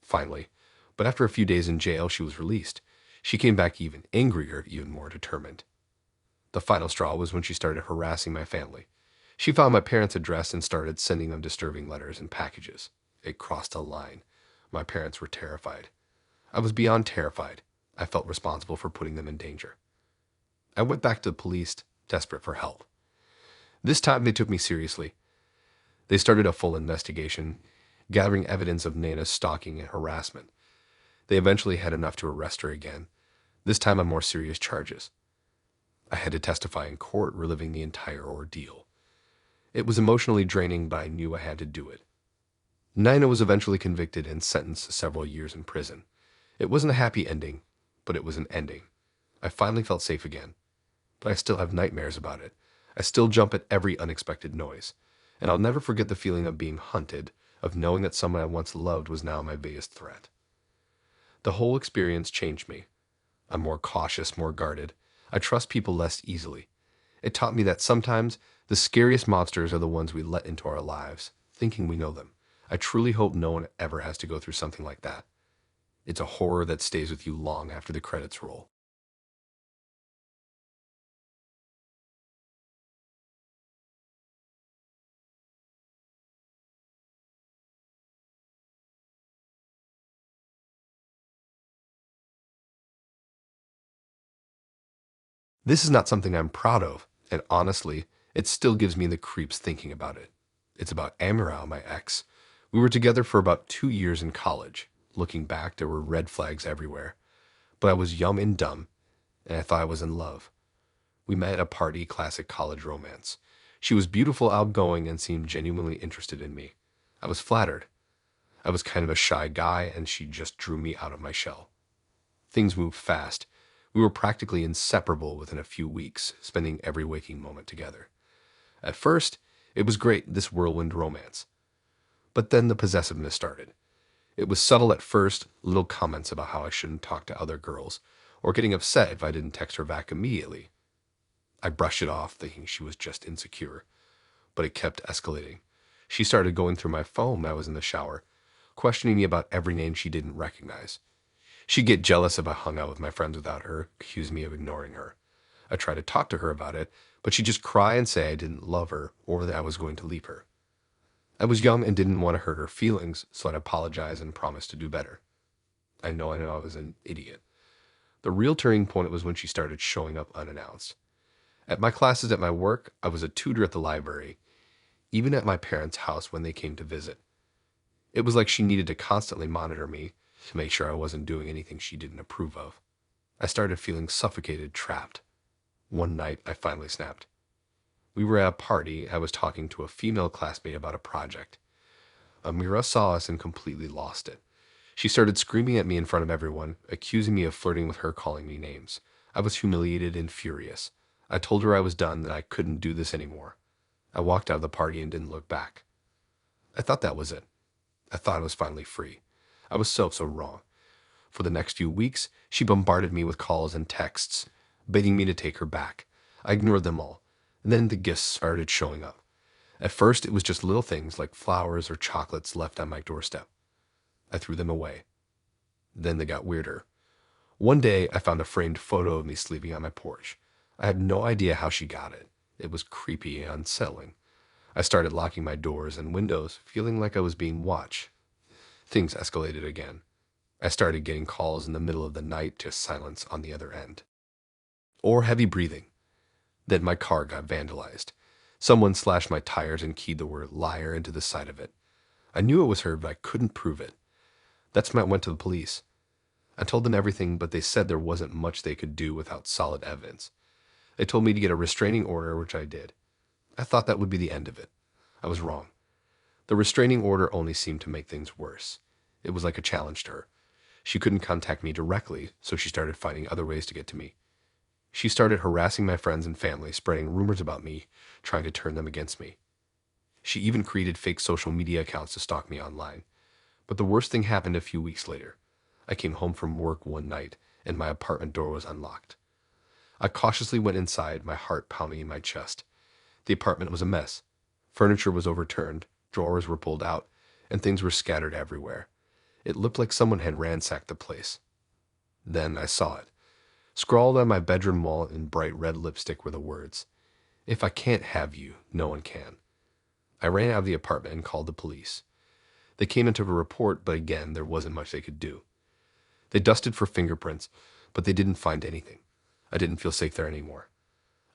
Finally. But after a few days in jail, she was released. She came back even angrier, even more determined. The final straw was when she started harassing my family. She found my parents' address and started sending them disturbing letters and packages. It crossed a line. My parents were terrified. I was beyond terrified. I felt responsible for putting them in danger. I went back to the police, desperate for help. This time they took me seriously. They started a full investigation, gathering evidence of Nana's stalking and harassment. They eventually had enough to arrest her again, this time on more serious charges. I had to testify in court, reliving the entire ordeal. It was emotionally draining, but I knew I had to do it. Nina was eventually convicted and sentenced to several years in prison. It wasn't a happy ending, but it was an ending. I finally felt safe again, but I still have nightmares about it. I still jump at every unexpected noise, and I'll never forget the feeling of being hunted, of knowing that someone I once loved was now my biggest threat. The whole experience changed me. I'm more cautious, more guarded. I trust people less easily. It taught me that sometimes the scariest monsters are the ones we let into our lives, thinking we know them. I truly hope no one ever has to go through something like that. It's a horror that stays with you long after the credits roll. This is not something I'm proud of, and honestly, it still gives me the creeps thinking about it. It's about Amira, my ex. We were together for about 2 years in college. Looking back, there were red flags everywhere. But I was young and dumb, and I thought I was in love. We met at a party, classic college romance. She was beautiful, outgoing, and seemed genuinely interested in me. I was flattered. I was kind of a shy guy, and she just drew me out of my shell. Things moved fast. We were practically inseparable within a few weeks, spending every waking moment together. At first, it was great, this whirlwind romance. But then the possessiveness started. It was subtle at first, little comments about how I shouldn't talk to other girls, or getting upset if I didn't text her back immediately. I brushed it off, thinking she was just insecure, but it kept escalating. She started going through my phone when I was in the shower, questioning me about every name she didn't recognize. She'd get jealous if I hung out with my friends without her, accuse me of ignoring her. I tried to talk to her about it, but she'd just cry and say I didn't love her or that I was going to leave her. I was young and didn't want to hurt her feelings, so I'd apologize and promise to do better. I know I was an idiot. The real turning point was when she started showing up unannounced. At my classes at my work, I was a tutor at the library, even at my parents' house when they came to visit. It was like she needed to constantly monitor me to make sure I wasn't doing anything she didn't approve of. I started feeling suffocated, trapped. One night, I finally snapped. We were at a party. I was talking to a female classmate about a project. Amira saw us and completely lost it. She started screaming at me in front of everyone, accusing me of flirting with her, calling me names. I was humiliated and furious. I told her I was done, that I couldn't do this anymore. I walked out of the party and didn't look back. I thought that was it. I thought I was finally free. I was so wrong. For the next few weeks, she bombarded me with calls and texts, begging me to take her back. I ignored them all, and then the gifts started showing up. At first, it was just little things like flowers or chocolates left on my doorstep. I threw them away. Then they got weirder. One day, I found a framed photo of me sleeping on my porch. I had no idea how she got it. It was creepy and unsettling. I started locking my doors and windows, feeling like I was being watched. Things escalated again. I started getting calls in the middle of the night to silence on the other end. Or heavy breathing. Then my car got vandalized. Someone slashed my tires and keyed the word liar into the side of it. I knew it was her, but I couldn't prove it. That's when I went to the police. I told them everything, but they said there wasn't much they could do without solid evidence. They told me to get a restraining order, which I did. I thought that would be the end of it. I was wrong. The restraining order only seemed to make things worse. It was like a challenge to her. She couldn't contact me directly, so she started finding other ways to get to me. She started harassing my friends and family, spreading rumors about me, trying to turn them against me. She even created fake social media accounts to stalk me online. But the worst thing happened a few weeks later. I came home from work one night, and my apartment door was unlocked. I cautiously went inside, my heart pounding in my chest. The apartment was a mess. Furniture was overturned, drawers were pulled out, and things were scattered everywhere. It looked like someone had ransacked the place. Then I saw it. Scrawled on my bedroom wall in bright red lipstick were the words, "If I can't have you, no one can." I ran out of the apartment and called the police. They came and took a report, but again, there wasn't much they could do. They dusted for fingerprints, but they didn't find anything. I didn't feel safe there anymore.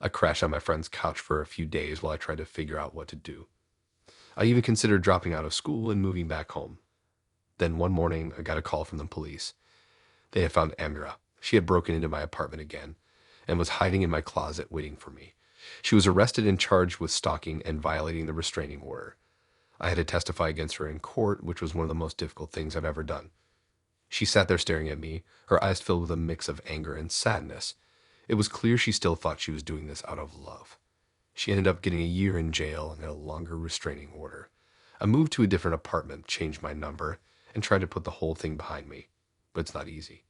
I crashed on my friend's couch for a few days while I tried to figure out what to do. I even considered dropping out of school and moving back home. Then one morning, I got a call from the police. They had found Amira. She had broken into my apartment again and was hiding in my closet waiting for me. She was arrested and charged with stalking and violating the restraining order. I had to testify against her in court, which was one of the most difficult things I've ever done. She sat there staring at me, her eyes filled with a mix of anger and sadness. It was clear she still thought she was doing this out of love. She ended up getting a year in jail and a longer restraining order. I moved to a different apartment, changed my number, and tried to put the whole thing behind me. But it's not easy.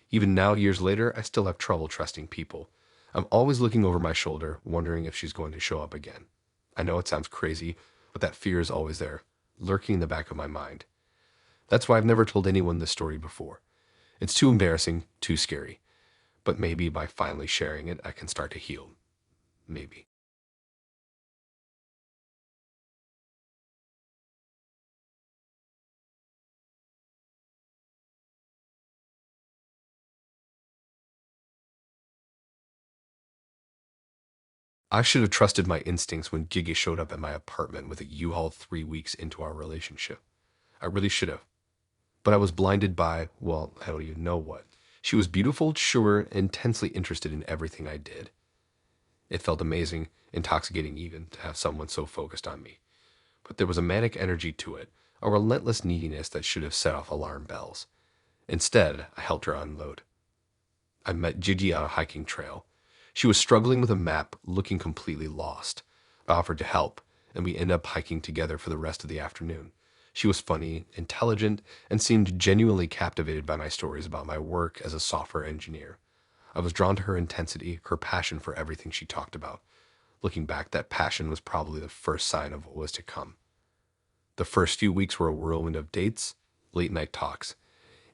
Even now, years later, I still have trouble trusting people. I'm always looking over my shoulder, wondering if she's going to show up again. I know it sounds crazy, but that fear is always there, lurking in the back of my mind. That's why I've never told anyone this story before. It's too embarrassing, too scary. But maybe by finally sharing it, I can start to heal. Maybe. I should have trusted my instincts when Gigi showed up at my apartment with a U-Haul 3 weeks into our relationship. I really should have. But I was blinded by, well, I don't even know what. She was beautiful, sure, intensely interested in everything I did. It felt amazing, intoxicating even, to have someone so focused on me. But there was a manic energy to it, a relentless neediness that should have set off alarm bells. Instead, I helped her unload. I met Gigi on a hiking trail. She was struggling with a map, looking completely lost. I offered to help, and we ended up hiking together for the rest of the afternoon. She was funny, intelligent, and seemed genuinely captivated by my stories about my work as a software engineer. I was drawn to her intensity, her passion for everything she talked about. Looking back, that passion was probably the first sign of what was to come. The first few weeks were a whirlwind of dates, late night talks,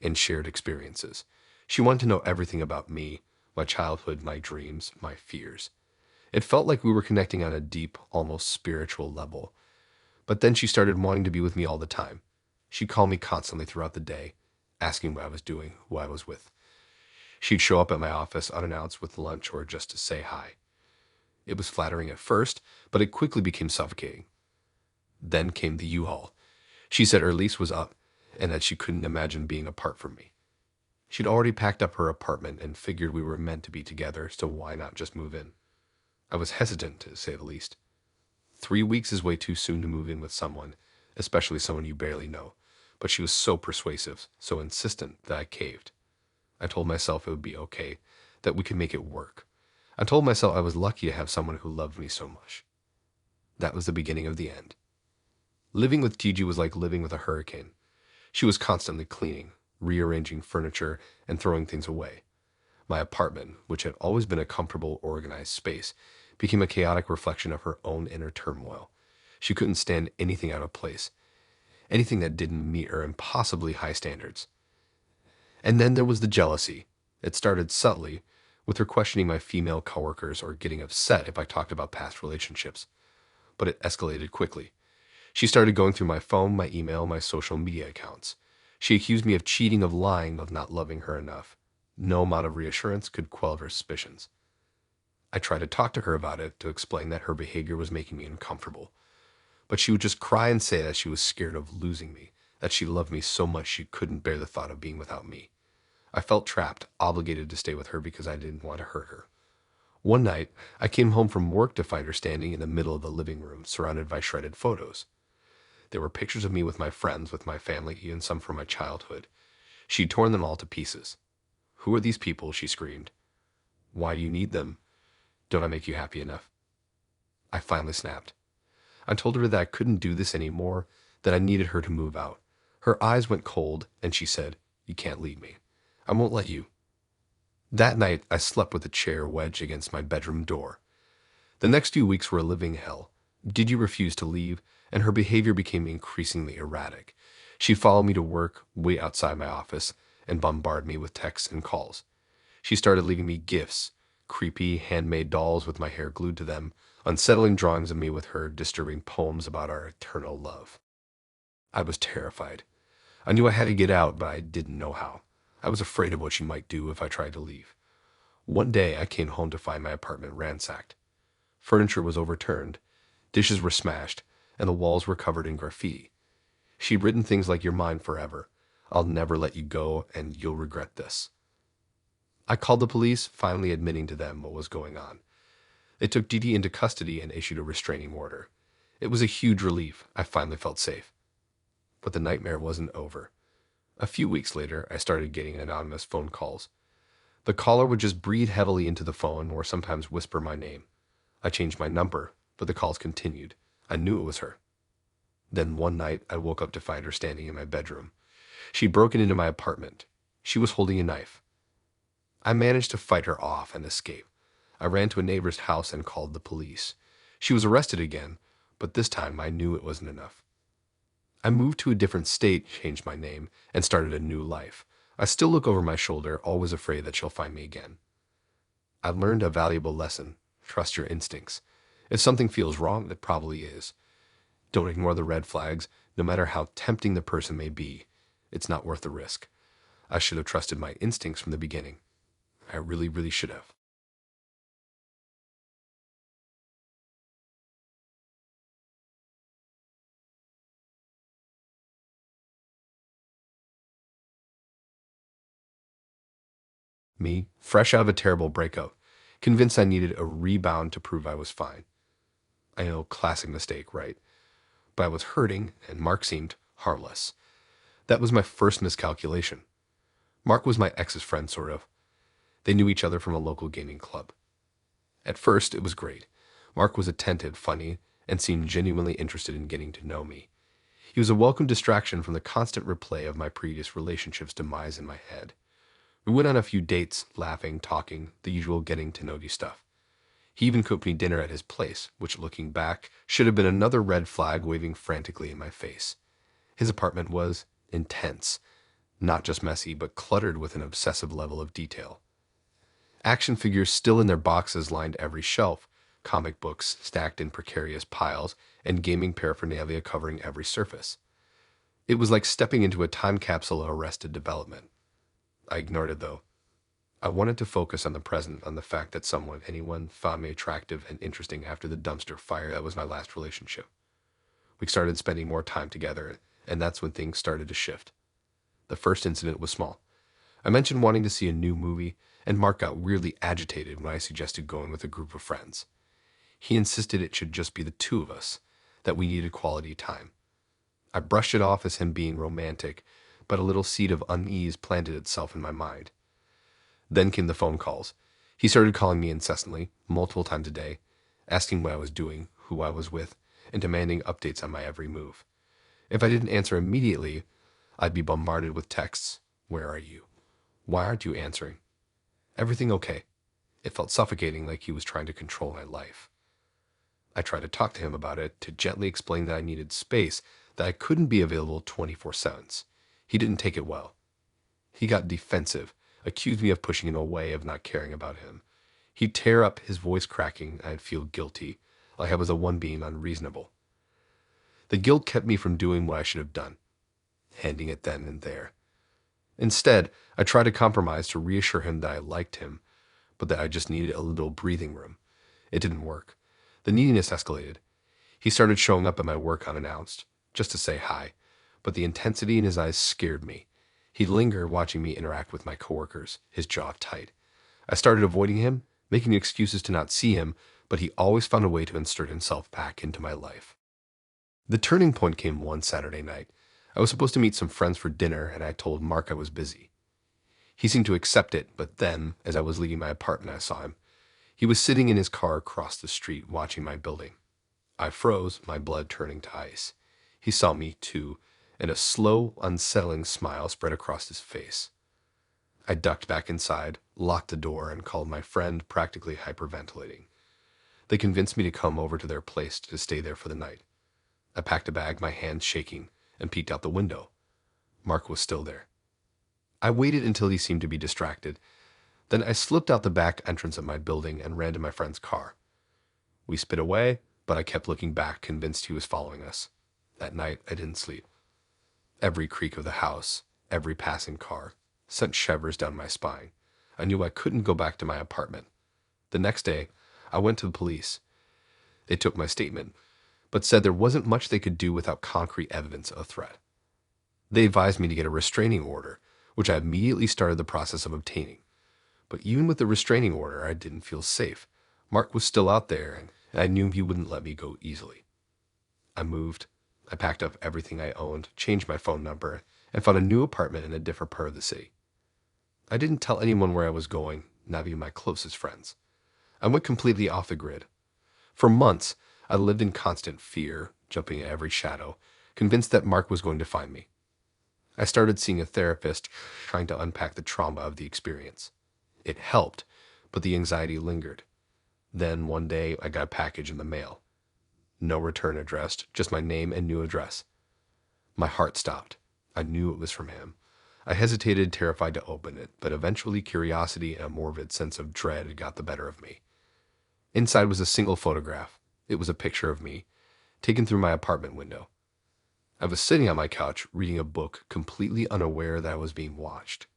and shared experiences. She wanted to know everything about me, my childhood, my dreams, my fears. It felt like we were connecting on a deep, almost spiritual level. But then she started wanting to be with me all the time. She'd call me constantly throughout the day, asking what I was doing, who I was with. She'd show up at my office unannounced with lunch or just to say hi. It was flattering at first, but it quickly became suffocating. Then came the U-Haul. She said her lease was up and that she couldn't imagine being apart from me. She'd already packed up her apartment and figured we were meant to be together, so why not just move in? I was hesitant, to say the least. 3 weeks is way too soon to move in with someone, especially someone you barely know, but she was so persuasive, so insistent that I caved. I told myself it would be okay, that we could make it work. I told myself I was lucky to have someone who loved me so much. That was the beginning of the end. Living with Gigi was like living with a hurricane. She was constantly cleaning, rearranging furniture, and throwing things away. My apartment, which had always been a comfortable, organized space, became a chaotic reflection of her own inner turmoil. She couldn't stand anything out of place, anything that didn't meet her impossibly high standards. And then there was the jealousy. It started subtly, with her questioning my female coworkers or getting upset if I talked about past relationships. But it escalated quickly. She started going through my phone, my email, my social media accounts. She accused me of cheating, of lying, of not loving her enough. No amount of reassurance could quell her suspicions. I tried to talk to her about it, to explain that her behavior was making me uncomfortable. But she would just cry and say that she was scared of losing me, that she loved me so much she couldn't bear the thought of being without me. I felt trapped, obligated to stay with her because I didn't want to hurt her. One night, I came home from work to find her standing in the middle of the living room, surrounded by shredded photos. There were pictures of me with my friends, with my family, even some from my childhood. She'd torn them all to pieces. "Who are these people?" she screamed. "Why do you need them? Don't I make you happy enough?" I finally snapped. I told her that I couldn't do this anymore, that I needed her to move out. Her eyes went cold, and she said, "You can't leave me. I won't let you." That night, I slept with a chair wedged against my bedroom door. The next few weeks were a living hell. Didi refused to leave, and her behavior became increasingly erratic. She'd follow me to work, wait outside my office, and bombard me with texts and calls. She started leaving me gifts, creepy handmade dolls with my hair glued to them, unsettling drawings of me with her, disturbing poems about our eternal love. I was terrified. I knew I had to get out, but I didn't know how. I was afraid of what she might do if I tried to leave. One day, I came home to find my apartment ransacked. Furniture was overturned, dishes were smashed, and the walls were covered in graffiti. She'd written things like, "You're mine forever. I'll never let you go, and you'll regret this." I called the police, finally admitting to them what was going on. They took Didi into custody and issued a restraining order. It was a huge relief. I finally felt safe. But the nightmare wasn't over. A few weeks later, I started getting anonymous phone calls. The caller would just breathe heavily into the phone or sometimes whisper my name. I changed my number, but the calls continued. I knew it was her. Then one night, I woke up to find her standing in my bedroom. She'd broken into my apartment. She was holding a knife. I managed to fight her off and escape. I ran to a neighbor's house and called the police. She was arrested again, but this time I knew it wasn't enough. I moved to a different state, changed my name, and started a new life. I still look over my shoulder, always afraid that she'll find me again. I learned a valuable lesson. Trust your instincts. If something feels wrong, it probably is. Don't ignore the red flags, no matter how tempting the person may be. It's not worth the risk. I should have trusted my instincts from the beginning. I really, really should have. Me, fresh out of a terrible breakup, convinced I needed a rebound to prove I was fine. I know, classic mistake, right? But I was hurting, and Mark seemed harmless. That was my first miscalculation. Mark was my ex's friend, sort of. They knew each other from a local gaming club. At first, it was great. Mark was attentive, funny, and seemed genuinely interested in getting to know me. He was a welcome distraction from the constant replay of my previous relationship's demise in my head. We went on a few dates, laughing, talking, the usual getting to know you stuff. He even cooked me dinner at his place, which, looking back, should have been another red flag waving frantically in my face. His apartment was intense, not just messy, but cluttered with an obsessive level of detail. Action figures still in their boxes lined every shelf, comic books stacked in precarious piles, and gaming paraphernalia covering every surface. It was like stepping into a time capsule of arrested development. I ignored it, though. I wanted to focus on the present, on the fact that anyone, found me attractive and interesting after the dumpster fire that was my last relationship. We started spending more time together, and that's when things started to shift. The first incident was small. I mentioned wanting to see a new movie, and Mark got weirdly agitated when I suggested going with a group of friends. He insisted it should just be the two of us, that we needed quality time. I brushed it off as him being romantic, but a little seed of unease planted itself in my mind. Then came the phone calls. He started calling me incessantly, multiple times a day, asking what I was doing, who I was with, and demanding updates on my every move. If I didn't answer immediately, I'd be bombarded with texts. Where are you? Why aren't you answering? Everything okay? It felt suffocating, like he was trying to control my life. I tried to talk to him about it, to gently explain that I needed space, that I couldn't be available 24/7. He didn't take it well. He got defensive, accused me of pushing him away, of not caring about him. He'd tear up, his voice cracking, and I'd feel guilty, like I was the one being unreasonable. The guilt kept me from doing what I should have done, handing it then and there. Instead, I tried to compromise, to reassure him that I liked him, but that I just needed a little breathing room. It didn't work. The neediness escalated. He started showing up at my work unannounced, just to say hi, but the intensity in his eyes scared me. He'd linger, watching me interact with my coworkers, his jaw tight. I started avoiding him, making excuses to not see him, but he always found a way to insert himself back into my life. The turning point came one Saturday night. I was supposed to meet some friends for dinner, and I told Mark I was busy. He seemed to accept it, but then, as I was leaving my apartment, I saw him. He was sitting in his car across the street, watching my building. I froze, my blood turning to ice. He saw me, too, and a slow, unsettling smile spread across his face. I ducked back inside, locked the door, and called my friend, practically hyperventilating. They convinced me to come over to their place to stay there for the night. I packed a bag, my hands shaking, and peeked out the window. Mark was still there. I waited until he seemed to be distracted. Then I slipped out the back entrance of my building and ran to my friend's car. We sped away, but I kept looking back, convinced he was following us. That night, I didn't sleep. Every creak of the house, every passing car, sent shivers down my spine. I knew I couldn't go back to my apartment. The next day, I went to the police. They took my statement, but said there wasn't much they could do without concrete evidence of a threat. They advised me to get a restraining order, which I immediately started the process of obtaining. But even with the restraining order, I didn't feel safe. Mark was still out there, and I knew he wouldn't let me go easily. I moved. I packed up everything I owned, changed my phone number, and found a new apartment in a different part of the city. I didn't tell anyone where I was going, not even my closest friends. I went completely off the grid. For months, I lived in constant fear, jumping at every shadow, convinced that Mark was going to find me. I started seeing a therapist, trying to unpack the trauma of the experience. It helped, but the anxiety lingered. Then one day, I got a package in the mail. No return address, just my name and new address. My heart stopped. I knew it was from him. I hesitated, terrified to open it, but eventually curiosity and a morbid sense of dread got the better of me. Inside was a single photograph. It was a picture of me, taken through my apartment window. I was sitting on my couch, reading a book, completely unaware that I was being watched.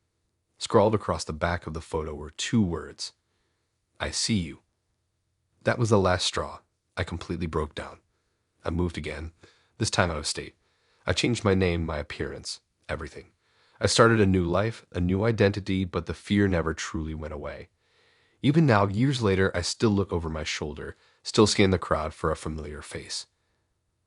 Scrawled across the back of the photo were 2 words. I see you. That was the last straw. I completely broke down. I moved again, this time out of state. I changed my name, my appearance, everything. I started a new life, a new identity, but the fear never truly went away. Even now, years later, I still look over my shoulder, still scan the crowd for a familiar face.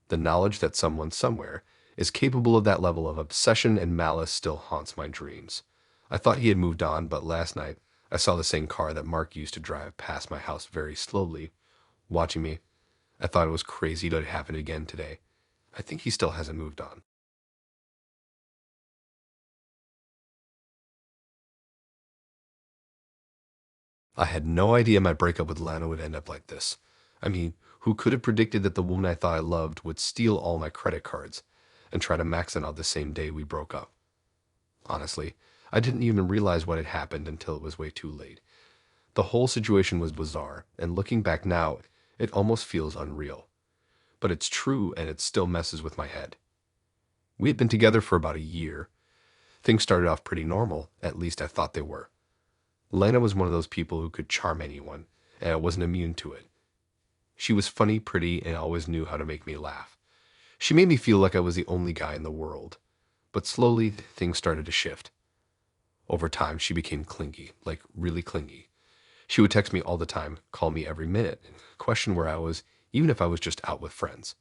The knowledge that someone somewhere is capable of that level of obsession and malice still haunts my dreams. I thought he had moved on, but last night I saw the same car that Mark used to drive past my house very slowly, watching me. I thought it was crazy that it happened again today. I think he still hasn't moved on. I had no idea my breakup with Lana would end up like this. I mean, who could have predicted that the woman I thought I loved would steal all my credit cards and try to max it out the same day we broke up? Honestly, I didn't even realize what had happened until it was way too late. The whole situation was bizarre, and looking back now, it almost feels unreal. But it's true, and it still messes with my head. We had been together for about a year. Things started off pretty normal, at least I thought they were. Lena was one of those people who could charm anyone, and I wasn't immune to it. She was funny, pretty, and always knew how to make me laugh. She made me feel like I was the only guy in the world. But slowly, things started to shift. Over time, she became clingy, like really clingy. She would text me all the time, call me every minute, and question where I was, even if I was just out with friends.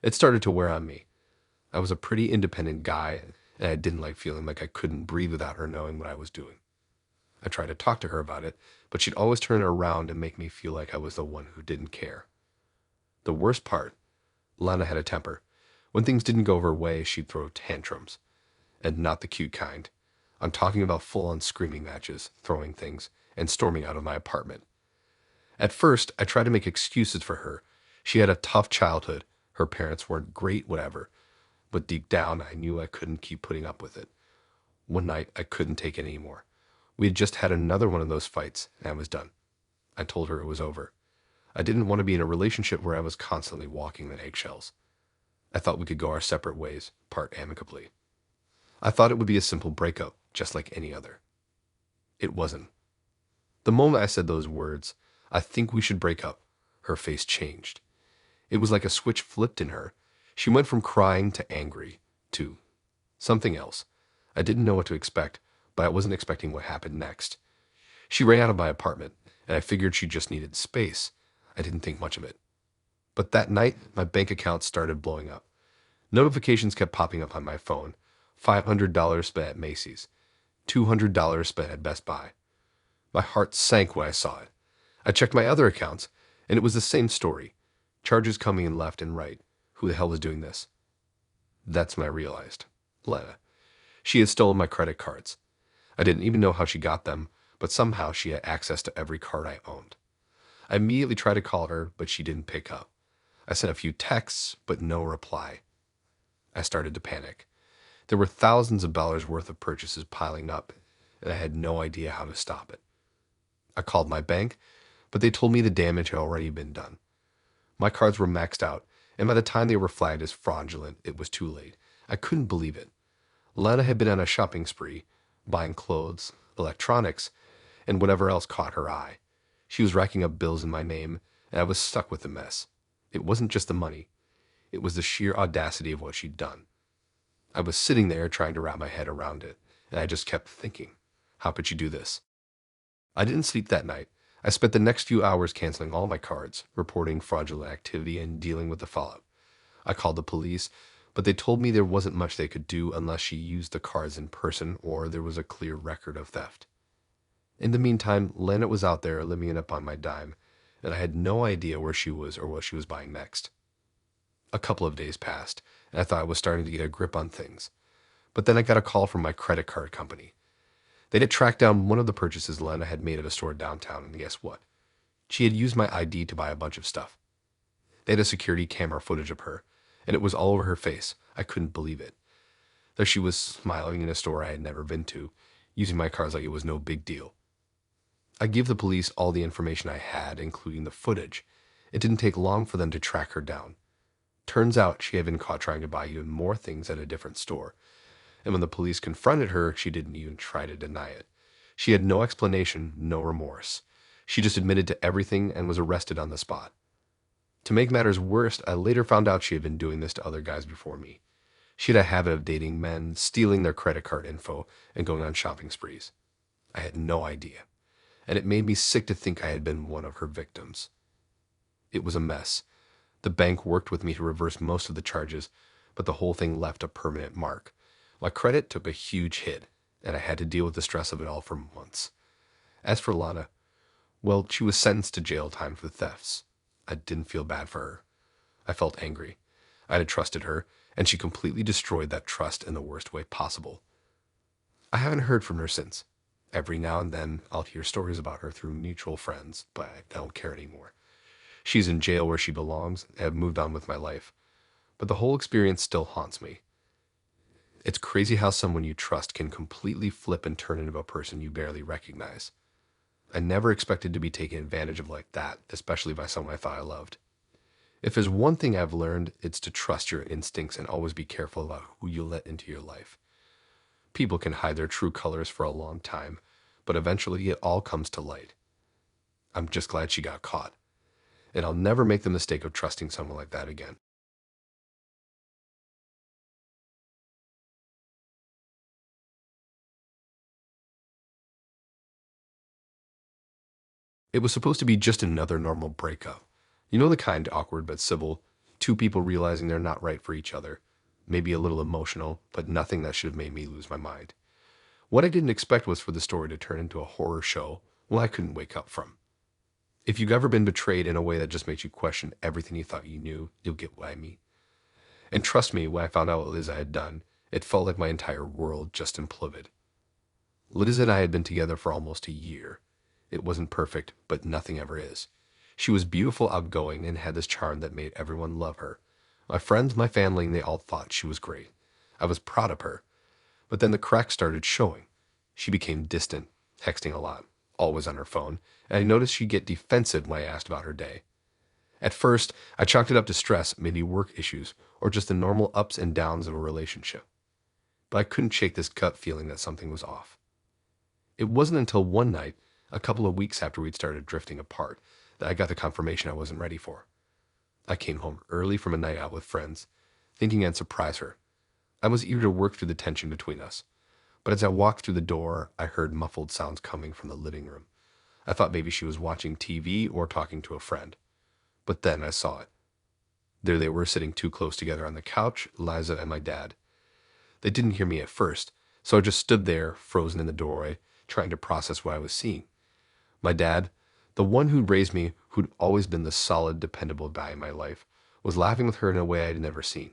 It started to wear on me. I was a pretty independent guy, and I didn't like feeling like I couldn't breathe without her knowing what I was doing. I tried to talk to her about it, but she'd always turn it around and make me feel like I was the one who didn't care. The worst part, Lana had a temper. When things didn't go her way, she'd throw tantrums. And not the cute kind. I'm talking about full-on screaming matches, throwing things, and storming out of my apartment. At first, I tried to make excuses for her. She had a tough childhood. Her parents weren't great, whatever. But deep down, I knew I couldn't keep putting up with it. One night, I couldn't take it anymore. We had just had another one of those fights, and I was done. I told her it was over. I didn't want to be in a relationship where I was constantly walking on eggshells. I thought we could go our separate ways, part amicably. I thought it would be a simple breakup, just like any other. It wasn't. The moment I said those words, I think we should break up, her face changed. It was like a switch flipped in her. She went from crying to angry to something else. I didn't know what to expect, but I wasn't expecting what happened next. She ran out of my apartment, and I figured she just needed space. I didn't think much of it. But that night, my bank account started blowing up. Notifications kept popping up on my phone. $500 spent at Macy's. $200 spent at Best Buy. My heart sank when I saw it. I checked my other accounts, and it was the same story. Charges coming in left and right. Who the hell was doing this? That's when I realized. Lena. She had stolen my credit cards. I didn't even know how she got them, but somehow she had access to every card I owned. I immediately tried to call her, but she didn't pick up. I sent a few texts, but no reply. I started to panic. There were thousands of dollars worth of purchases piling up, and I had no idea how to stop it. I called my bank, but they told me the damage had already been done. My cards were maxed out, and by the time they were flagged as fraudulent, it was too late. I couldn't believe it. Lana had been on a shopping spree, buying clothes, electronics, and whatever else caught her eye. She was racking up bills in my name, and I was stuck with the mess. It wasn't just the money. It was the sheer audacity of what she'd done. I was sitting there trying to wrap my head around it, and I just kept thinking, how could she do this? I didn't sleep that night. I spent the next few hours canceling all my cards, reporting fraudulent activity, and dealing with the fallout. I called the police, but they told me there wasn't much they could do unless she used the cards in person or there was a clear record of theft. In the meantime, Lana was out there living it up on my dime, and I had no idea where she was or what she was buying next. A couple of days passed, and I thought I was starting to get a grip on things. But then I got a call from my credit card company. They had tracked down one of the purchases Lana had made at a store downtown, and guess what? She had used my ID to buy a bunch of stuff. They had a security camera footage of her, and it was all over her face. I couldn't believe it. There she was smiling in a store I had never been to, using my cards like it was no big deal. I gave the police all the information I had, including the footage. It didn't take long for them to track her down. Turns out she had been caught trying to buy even more things at a different store, and when the police confronted her, she didn't even try to deny it. She had no explanation, no remorse. She just admitted to everything and was arrested on the spot. To make matters worse, I later found out she had been doing this to other guys before me. She had a habit of dating men, stealing their credit card info, and going on shopping sprees. I had no idea, and it made me sick to think I had been one of her victims. It was a mess. The bank worked with me to reverse most of the charges, but the whole thing left a permanent mark. My credit took a huge hit, and I had to deal with the stress of it all for months. As for Lana, well, she was sentenced to jail time for the thefts. I didn't feel bad for her. I felt angry. I had trusted her, and she completely destroyed that trust in the worst way possible. I haven't heard from her since. Every now and then, I'll hear stories about her through mutual friends, but I don't care anymore. She's in jail where she belongs, and I've moved on with my life. But the whole experience still haunts me. It's crazy how someone you trust can completely flip and turn into a person you barely recognize. I never expected to be taken advantage of like that, especially by someone I thought I loved. If there's one thing I've learned, it's to trust your instincts and always be careful about who you let into your life. People can hide their true colors for a long time, but eventually it all comes to light. I'm just glad she got caught, and I'll never make the mistake of trusting someone like that again. It was supposed to be just another normal breakup. You know, the kind, awkward but civil, two people realizing they're not right for each other. Maybe a little emotional, but nothing that should have made me lose my mind. What I didn't expect was for the story to turn into a horror show, well, I couldn't wake up from. If you've ever been betrayed in a way that just makes you question everything you thought you knew, you'll get what I mean. And trust me, when I found out what Liz had done, it felt like my entire world just imploded. Liz and I had been together for almost a year. It wasn't perfect, but nothing ever is. She was beautiful, outgoing, and had this charm that made everyone love her. My friends, my family, they all thought she was great. I was proud of her. But then the cracks started showing. She became distant, texting a lot, always on her phone, and I noticed she'd get defensive when I asked about her day. At first, I chalked it up to stress, maybe work issues, or just the normal ups and downs of a relationship. But I couldn't shake this gut feeling that something was off. It wasn't until one night, a couple of weeks after we'd started drifting apart, that I got the confirmation I wasn't ready for. I came home early from a night out with friends, thinking I'd surprise her. I was eager to work through the tension between us, but as I walked through the door, I heard muffled sounds coming from the living room. I thought maybe she was watching TV or talking to a friend. But then I saw it. There they were, sitting too close together on the couch, Liza and my dad. They didn't hear me at first, so I just stood there, frozen in the doorway, trying to process what I was seeing. My dad, the one who'd raised me, who'd always been the solid, dependable guy in my life, was laughing with her in a way I'd never seen.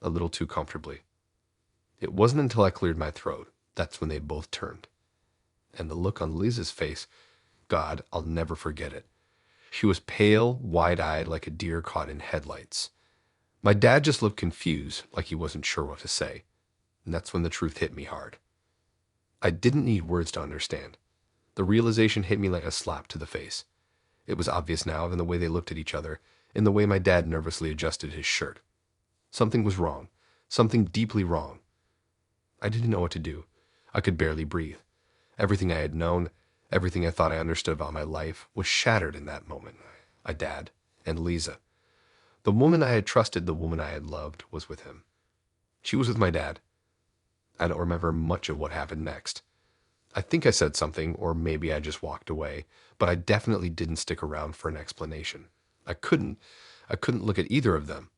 A little too comfortably. It wasn't until I cleared my throat, that's when they both turned. And the look on Liza's face, God, I'll never forget it. She was pale, wide-eyed, like a deer caught in headlights. My dad just looked confused, like he wasn't sure what to say. And that's when the truth hit me hard. I didn't need words to understand. The realization hit me like a slap to the face. It was obvious now in the way they looked at each other, in the way my dad nervously adjusted his shirt. Something was wrong. Something deeply wrong. I didn't know what to do. I could barely breathe. Everything I had known, everything I thought I understood about my life, was shattered in that moment. My dad and Liza. The woman I had trusted, the woman I had loved, was with him. She was with my dad. I don't remember much of what happened next. I think I said something, or maybe I just walked away, but I definitely didn't stick around for an explanation. I couldn't look at either of them.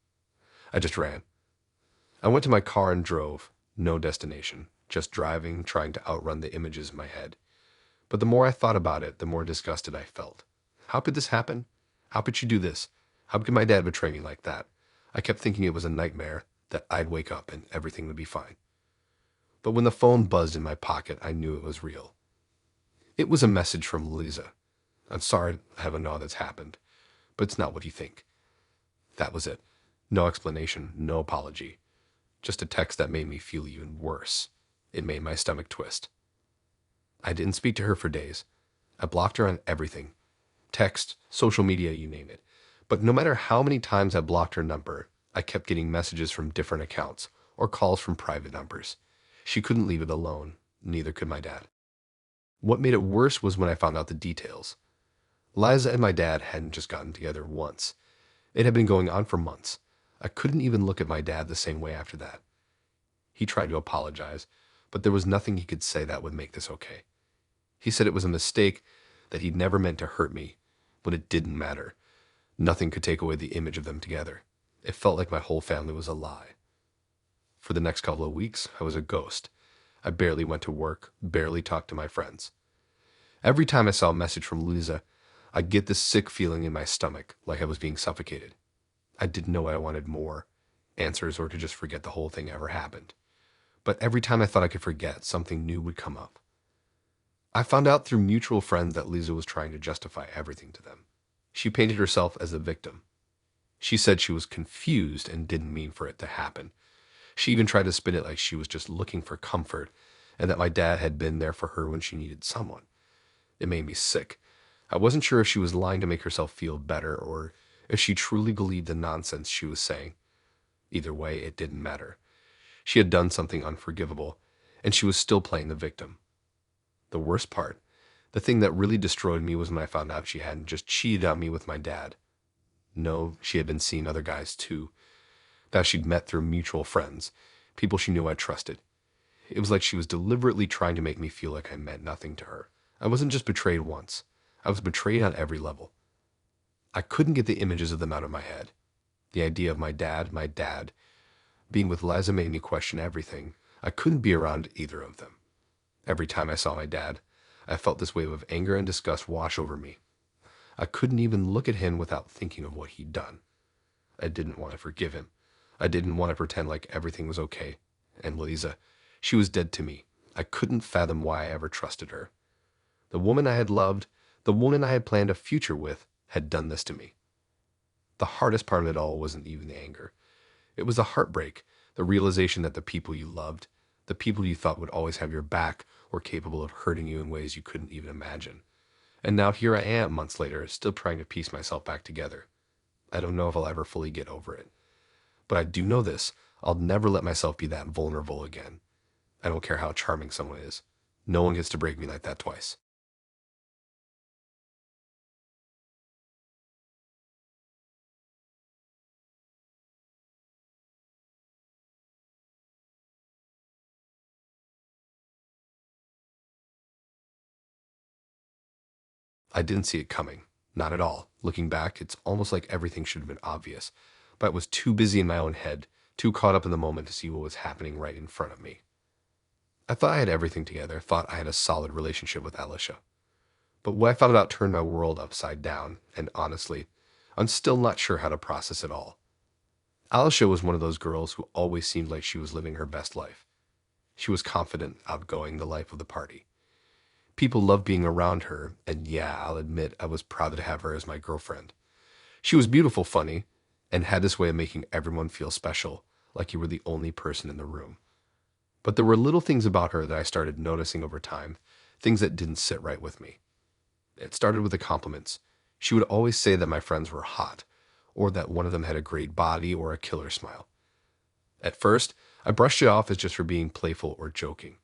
I just ran. I went to my car and drove. No destination. Just driving, trying to outrun the images in my head. But the more I thought about it, the more disgusted I felt. How could this happen? How could she do this? How could my dad betray me like that? I kept thinking it was a nightmare, that I'd wake up and everything would be fine. But when the phone buzzed in my pocket, I knew it was real. It was a message from Lisa. I'm sorry I have a know that's happened, but it's not what you think. That was it. No explanation, no apology. Just a text that made me feel even worse. It made my stomach twist. I didn't speak to her for days. I blocked her on everything. Text, social media, you name it. But no matter how many times I blocked her number, I kept getting messages from different accounts or calls from private numbers. She couldn't leave it alone. Neither could my dad. What made it worse was when I found out the details. Liza and my dad hadn't just gotten together once. It had been going on for months. I couldn't even look at my dad the same way after that. He tried to apologize, but there was nothing he could say that would make this okay. He said it was a mistake, that he'd never meant to hurt me, but it didn't matter. Nothing could take away the image of them together. It felt like my whole family was a lie. For the next couple of weeks, I was a ghost. I barely went to work, barely talked to my friends. Every time I saw a message from Lisa, I'd get this sick feeling in my stomach, like I was being suffocated. I didn't know I wanted more answers or to just forget the whole thing ever happened. But every time I thought I could forget, something new would come up. I found out through mutual friends that Lisa was trying to justify everything to them. She painted herself as a victim. She said she was confused and didn't mean for it to happen. She even tried to spin it like she was just looking for comfort and that my dad had been there for her when she needed someone. It made me sick. I wasn't sure if she was lying to make herself feel better or if she truly believed the nonsense she was saying. Either way, it didn't matter. She had done something unforgivable, and she was still playing the victim. The worst part, the thing that really destroyed me, was when I found out she hadn't just cheated on me with my dad. No, she had been seeing other guys too, that she'd met through mutual friends, people she knew I trusted. It was like she was deliberately trying to make me feel like I meant nothing to her. I wasn't just betrayed once. I was betrayed on every level. I couldn't get the images of them out of my head. The idea of my dad, being with Liza made me question everything. I couldn't be around either of them. Every time I saw my dad, I felt this wave of anger and disgust wash over me. I couldn't even look at him without thinking of what he'd done. I didn't want to forgive him. I didn't want to pretend like everything was okay. And Lisa, she was dead to me. I couldn't fathom why I ever trusted her. The woman I had loved, the woman I had planned a future with, had done this to me. The hardest part of it all wasn't even the anger. It was the heartbreak, the realization that the people you loved, the people you thought would always have your back, were capable of hurting you in ways you couldn't even imagine. And now here I am, months later, still trying to piece myself back together. I don't know if I'll ever fully get over it. But I do know this: I'll never let myself be that vulnerable again. I don't care how charming someone is. No one gets to break me like that twice. I didn't see it coming. Not at all. Looking back, it's almost like everything should have been obvious. But I was too busy in my own head, too caught up in the moment to see what was happening right in front of me. I thought I had everything together, thought I had a solid relationship with Alicia. But what I found out turned my world upside down, and honestly, I'm still not sure how to process it all. Alicia was one of those girls who always seemed like she was living her best life. She was confident, outgoing, the life of the party. People loved being around her, and yeah, I'll admit I was proud to have her as my girlfriend. She was beautiful, funny, and had this way of making everyone feel special, like you were the only person in the room. But there were little things about her that I started noticing over time, things that didn't sit right with me. It started with the compliments. She would always say that my friends were hot, or that one of them had a great body or a killer smile. At first, I brushed it off as just for being playful or joking.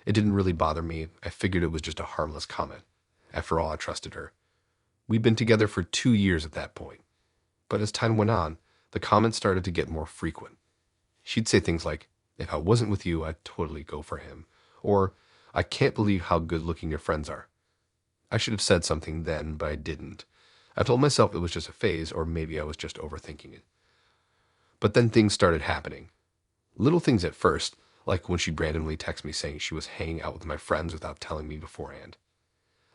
It didn't really bother me. I figured it was just a harmless comment. After all, I trusted her. We'd been together for 2 years at that point. But as time went on, the comments started to get more frequent. She'd say things like, "If I wasn't with you, I'd totally go for him." Or, "I can't believe how good looking your friends are." I should have said something then, but I didn't. I told myself it was just a phase, or maybe I was just overthinking it. But then things started happening. Little things at first, like when she'd randomly text me saying she was hanging out with my friends without telling me beforehand.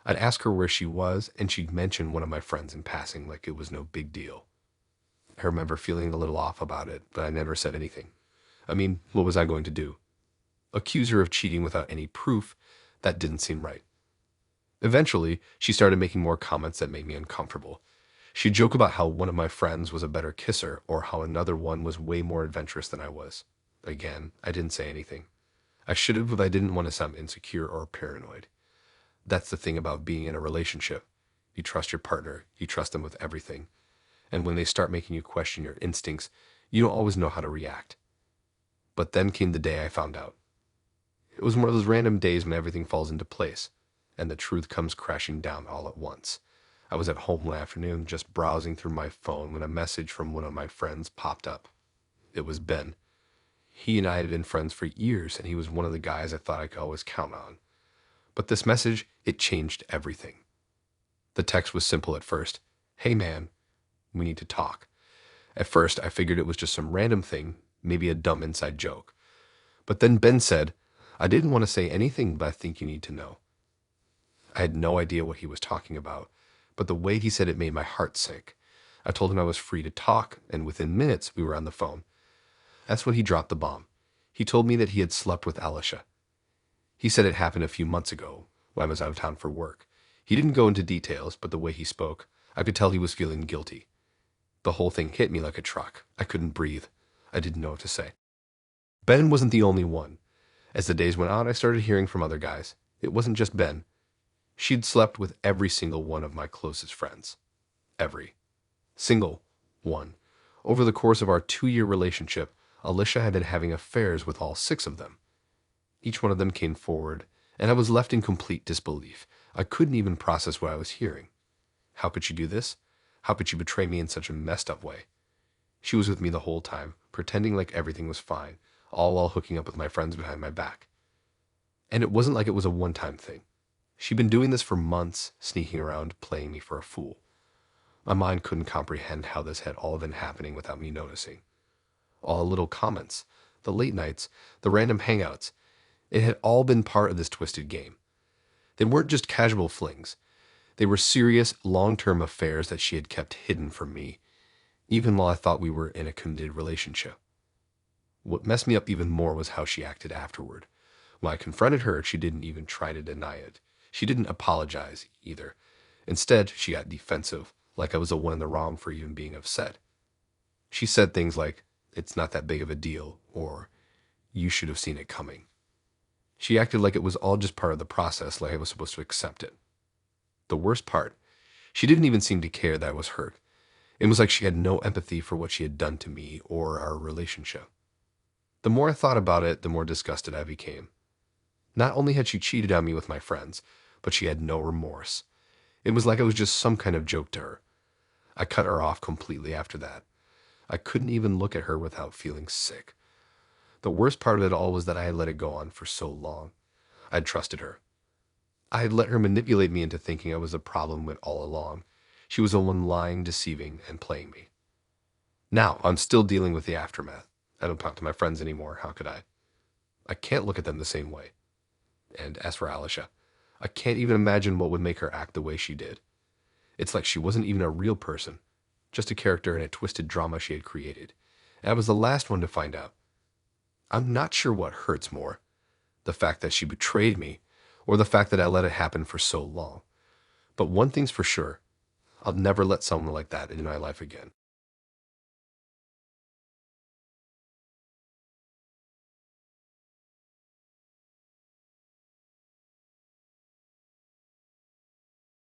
I'd ask her where she was, and she'd mention one of my friends in passing like it was no big deal. I remember feeling a little off about it, but I never said anything. I mean, what was I going to do? Accuse her of cheating without any proof? That didn't seem right. Eventually, she started making more comments that made me uncomfortable. She'd joke about how one of my friends was a better kisser or how another one was way more adventurous than I was. Again, I didn't say anything. I should have, but I didn't want to sound insecure or paranoid. That's the thing about being in a relationship. You trust your partner, you trust them with everything. And when they start making you question your instincts, you don't always know how to react. But then came the day I found out. It was one of those random days when everything falls into place, and the truth comes crashing down all at once. I was at home one afternoon just browsing through my phone when a message from one of my friends popped up. It was Ben. He and I had been friends for years, and he was one of the guys I thought I could always count on. But this message, it changed everything. The text was simple at first. "Hey man, we need to talk." At first, I figured it was just some random thing, maybe a dumb inside joke. But then Ben said, "I didn't want to say anything, but I think you need to know." I had no idea what he was talking about, but the way he said it made my heart sink. I told him I was free to talk, and within minutes, we were on the phone. That's when he dropped the bomb. He told me that he had slept with Alicia. He said it happened a few months ago, when I was out of town for work. He didn't go into details, but the way he spoke, I could tell he was feeling guilty. The whole thing hit me like a truck. I couldn't breathe. I didn't know what to say. Ben wasn't the only one. As the days went on, I started hearing from other guys. It wasn't just Ben. She'd slept with every single one of my closest friends. Every single one. Over the course of our 2-year relationship, Alicia had been having affairs with all 6 of them. Each one of them came forward, and I was left in complete disbelief. I couldn't even process what I was hearing. How could she do this? How could she betray me in such a messed up way? She was with me the whole time, pretending like everything was fine, all while hooking up with my friends behind my back. And it wasn't like it was a one-time thing. She'd been doing this for months, sneaking around, playing me for a fool. My mind couldn't comprehend how this had all been happening without me noticing. All the little comments, the late nights, the random hangouts, it had all been part of this twisted game. They weren't just casual flings. They were serious, long-term affairs that she had kept hidden from me, even while I thought we were in a committed relationship. What messed me up even more was how she acted afterward. When I confronted her, she didn't even try to deny it. She didn't apologize either. Instead, she got defensive, like I was the one in the wrong for even being upset. She said things like, "It's not that big of a deal," or "You should have seen it coming." She acted like it was all just part of the process, like I was supposed to accept it. The worst part, she didn't even seem to care that I was hurt. It was like she had no empathy for what she had done to me or our relationship. The more I thought about it, the more disgusted I became. Not only had she cheated on me with my friends, but she had no remorse. It was like I was just some kind of joke to her. I cut her off completely after that. I couldn't even look at her without feeling sick. The worst part of it all was that I had let it go on for so long. I had trusted her. I had let her manipulate me into thinking I was the problem with all along. She was the one lying, deceiving, and playing me. Now, I'm still dealing with the aftermath. I don't talk to my friends anymore. How could I? I can't look at them the same way. And as for Alicia, I can't even imagine what would make her act the way she did. It's like she wasn't even a real person, just a character in a twisted drama she had created. And I was the last one to find out. I'm not sure what hurts more, the fact that she betrayed me, or the fact that I let it happen for so long. But one thing's for sure, I'll never let someone like that into my life again.